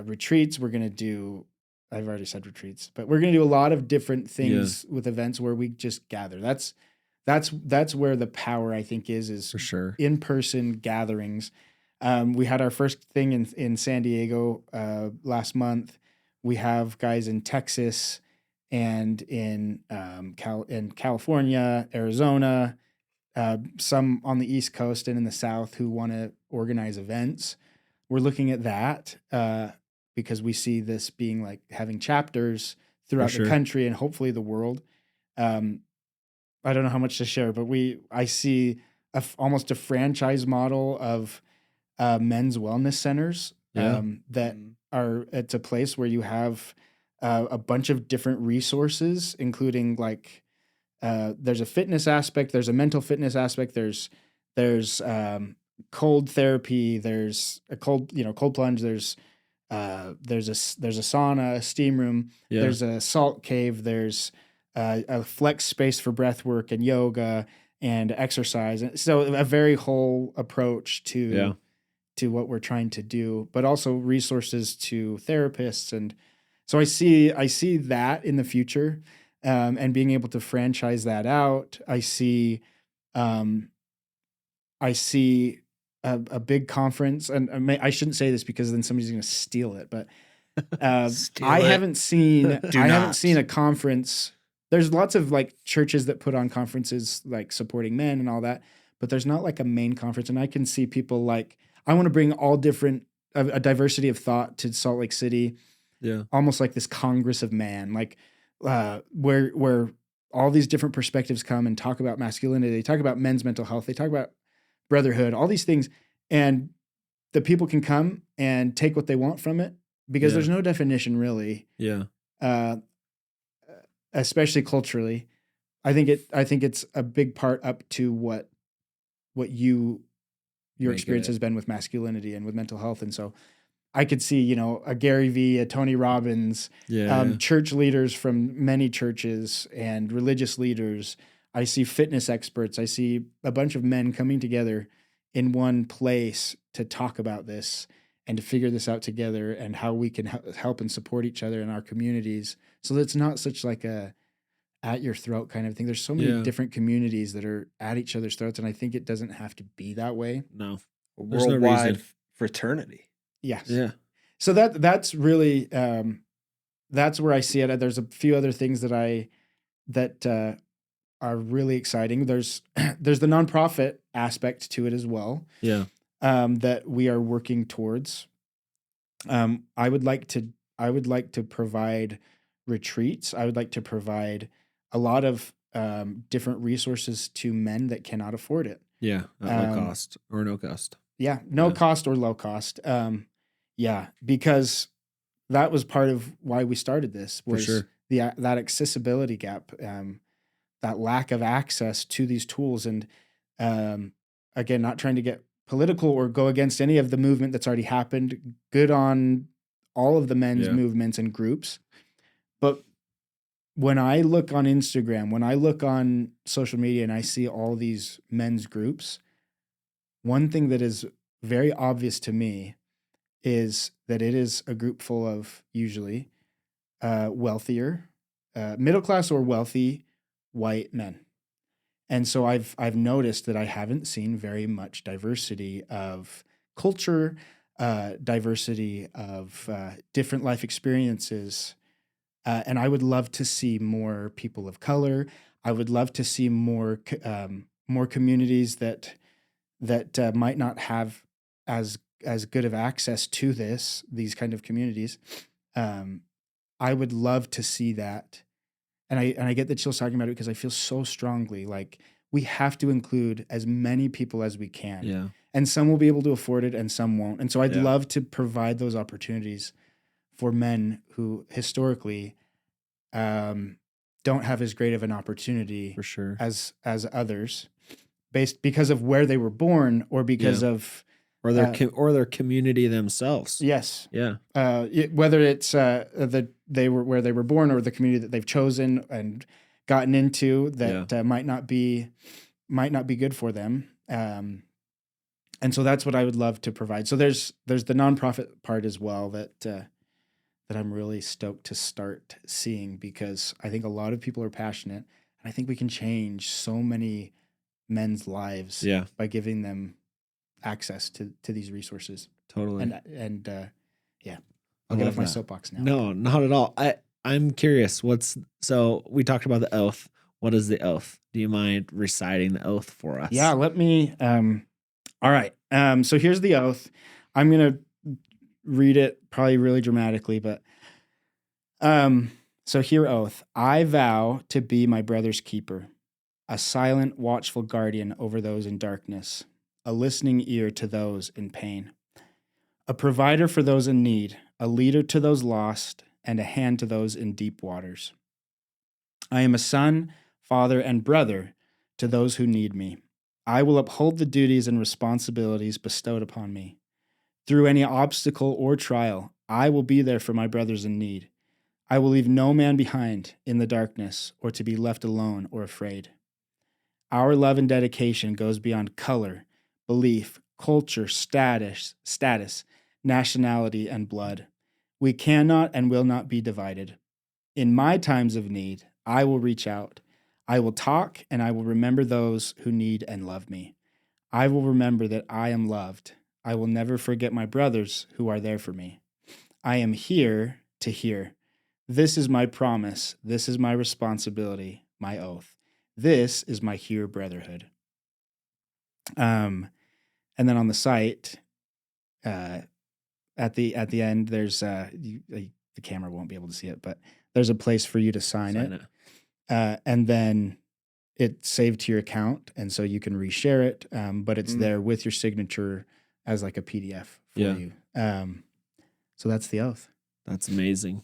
retreats. We're going to do, I've already said retreats, but we're going to do a lot of different things with events where we just gather. That's where the power, I think, is for sure in-person gatherings. We had our first thing in San Diego last month. We have guys in Texas and in California, Arizona, some on the East Coast and in the South who want to organize events. We're looking at that because we see this being like having chapters throughout the country and hopefully the world. I don't know how much to share, but I see almost a franchise model of men's wellness centers that it's a place where you have a bunch of different resources, including like there's a fitness aspect, there's a mental fitness aspect, there's cold therapy, there's a cold plunge, there's a sauna, a steam room, there's a salt cave, there's a flex space for breath work and yoga and exercise. And so a very whole approach to what we're trying to do, but also resources to therapists. And so I see that in the future, and being able to franchise that out. I see a big conference, and I shouldn't say this because then somebody's going to steal it, but I haven't seen a conference. There's lots of like churches that put on conferences like supporting men and all that, but there's not like a main conference. And I can see people like, I want to bring all different, a diversity of thought to Salt Lake City. Yeah. Almost like this Congress of Man, like where all these different perspectives come and talk about masculinity. They talk about men's mental health. They talk about brotherhood, all these things. And the people can come and take what they want from it because there's no definition really. Yeah. Especially culturally. I think it's a big part up to what your experience has been with masculinity and with mental health. And so I could see, a Gary Vee, a Tony Robbins, church leaders from many churches and religious leaders. I see fitness experts. I see a bunch of men coming together in one place to talk about this and to figure this out together and how we can help and support each other in our communities. So that it's not such like a at your throat kind of thing. There's so many different communities that are at each other's throats. And I think it doesn't have to be that way. No. There's worldwide fraternity. Yes. Yeah. So that's really, that's where I see it. There's a few other things that are really exciting. There's the nonprofit aspect to it as well. Yeah. That we are working towards. I would like to provide retreats. I would like to provide a lot of different resources to men that cannot afford it. Yeah. At low cost or no cost. Yeah. No cost or low cost. Because that was part of why we started this, For was sure. that accessibility gap, that lack of access to these tools. And again, not trying to get political or go against any of the movement that's already happened. Good on all of the men's movements and groups. But when I look on Instagram, when I look on social media and I see all these men's groups, one thing that is very obvious to me is that it is a group full of usually wealthier, middle class or wealthy white men. And so I've noticed that I haven't seen very much diversity of culture, diversity of different life experiences. And I would love to see more people of color. I would love to see more communities that might not have as good of access to these kind of communities. I would love to see that. And I get that Chill's talking about it because I feel so strongly like we have to include as many people as we can. Yeah. And some will be able to afford it and some won't. And so I'd love to provide those opportunities for men who historically don't have as great of an opportunity For sure. as others, because of where they were born or because of or their community themselves. Yes. Yeah. Whether it's where they were born or the community that they've chosen and gotten into that might not be good for them. And so that's what I would love to provide. So there's the nonprofit part as well that I'm really stoked to start seeing, because I think a lot of people are passionate, and I think we can change so many men's lives by giving them access to these resources. Totally. And I'll get off my soapbox now. No, not at all. I'm curious. So we talked about the oath. What is the oath? Do you mind reciting the oath for us? Yeah, let me. All right. So here's the oath. I'm gonna read it probably really dramatically, but so hear oath. I vow to be my brother's keeper, a silent, watchful guardian over those in darkness, a listening ear to those in pain, a provider for those in need, a leader to those lost, and a hand to those in deep waters. I am a son, father, and brother to those who need me. I will uphold the duties and responsibilities bestowed upon me. Through any obstacle or trial, I will be there for my brothers in need. I will leave no man behind in the darkness or to be left alone or afraid. Our love and dedication goes beyond color, belief, culture, status, nationality, and blood. We cannot and will not be divided. In my times of need, I will reach out. I will talk, and I will remember those who need and love me. I will remember that I am loved. I will never forget my brothers who are there for me. I am here to hear. This is my promise. This is my responsibility, my oath. This is my Heare Brotherhood. And then on the site, at the end, there's the camera won't be able to see it, but there's a place for you to sign it. And then it's saved to your account, and so you can reshare it. But it's there with your signature as like a PDF for you. So that's the oath. That's amazing.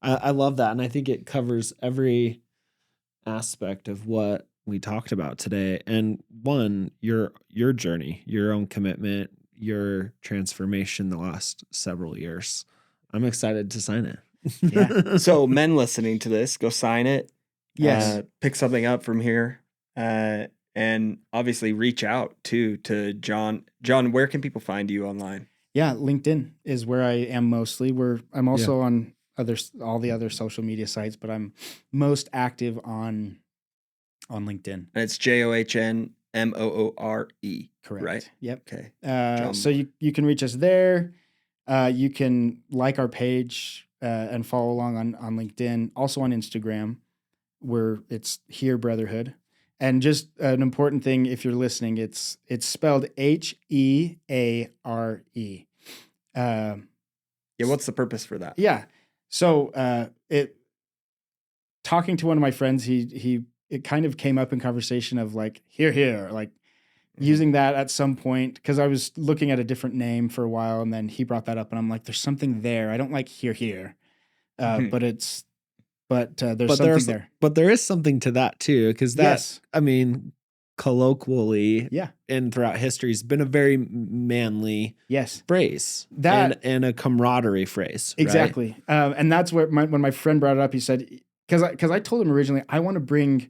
I love that, and I think it covers every aspect of what we talked about today. And one, your journey, your own commitment, your transformation the last several years. I'm excited to sign it. Yeah. So men listening to this, go sign it. Yes. Pick something up from here. And obviously reach out to John. John, where can people find you online? Yeah, LinkedIn is where I am mostly. I'm also on all the other social media sites, but I'm most active on LinkedIn. And it's JOHNMOORE. Correct. Right? Yep. Okay. So you can reach us there. You can like our page and follow along on LinkedIn. Also on Instagram, where it's Heare Brotherhood. And just an important thing, if you're listening, it's spelled HEARE. What's the purpose for that? Yeah. So talking to one of my friends, it kind of came up in conversation of like, hear, like, using that at some point, because I was looking at a different name for a while, and then he brought that up, and I'm like, there's something there. I don't like here, but there's something there. But there is something to that too, because that, Yes. I mean, colloquially, Yeah. and throughout history, has been a very manly Yes. phrase, That and a camaraderie phrase. Right? exactly. And that's where when my friend brought it up, he said, because I told him originally, I want to bring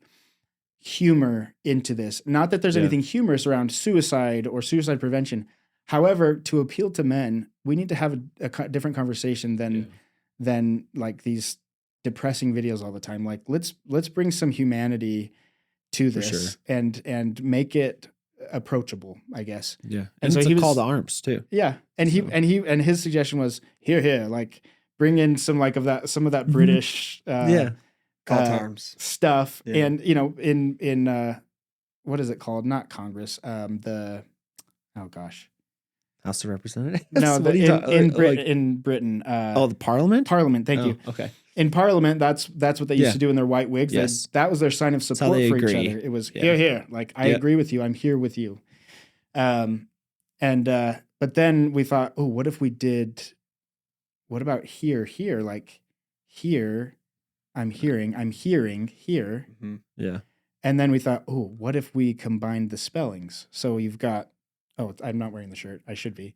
humor into this. Not that there's Yeah. anything humorous around suicide or suicide prevention. However, to appeal to men, we need to have a different conversation than like these depressing videos all the time. Like let's bring some humanity to For this sure. and make it approachable, I guess. Yeah, And and so it's he a call was- to arms too. Yeah. And So- and his suggestion was here, like bring in some of that Mhm. British Yeah, Call to arms. stuff. Yeah. And in what is it called? Not Congress. Oh gosh. House of Representatives. No, What are you in talking- Britain. the Parliament. Parliament. Thank Oh, you. Okay. In Parliament, that's what they used Yeah. to do in their white wigs. Yes. That was their sign of how support they for agree. each other. It was Yeah. here. Like I Yeah. agree with you. I'm here with you. But then we thought, oh, what if we did? What about here? Like here, I'm hearing here. Mhm. Yeah. And then we thought, oh, what if we combined the spellings? So you've got, I'm not wearing the shirt. I should be.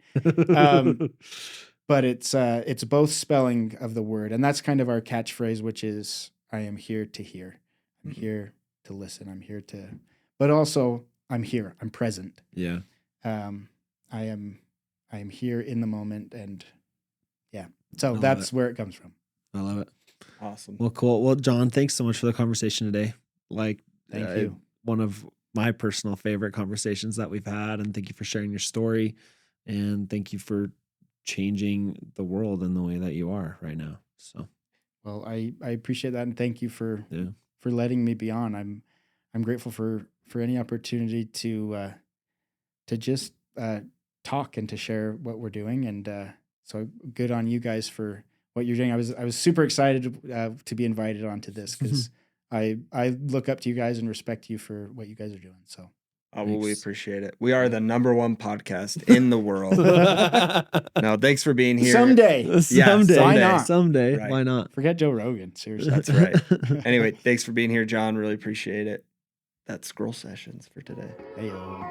But it's both spelling of the word. And that's kind of our catchphrase, which is, I am here to hear. I'm here to listen. I'm here to, but also I'm here. I'm present. Yeah. I am here in the moment. And yeah, so love that's it. where it comes from. I love it. Awesome. Well, cool. Well, John, thanks so much for the conversation today. Like, Thank you. One of my personal favorite conversations that we've had, and thank you for sharing your story, and thank you for changing the world in the way that you are right now. So, Well, I appreciate that. And thank you for yeah. letting me be on. I'm grateful for any opportunity to just talk and to share what we're doing. And so good on you guys for what you're doing. I was super excited to be invited onto this because I look up to you guys and respect you for what you guys are doing. So Oh, well, we Thanks. appreciate it. We are the #1 podcast in the world. No, thanks for being here. someday, Someday. Why not? Someday. Right. Why not? forget Joe Rogan. Seriously. That's right. Anyway, thanks for being here, John. Really appreciate it. That's Scroll Sessions for today. Hey-o.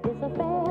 It's a fair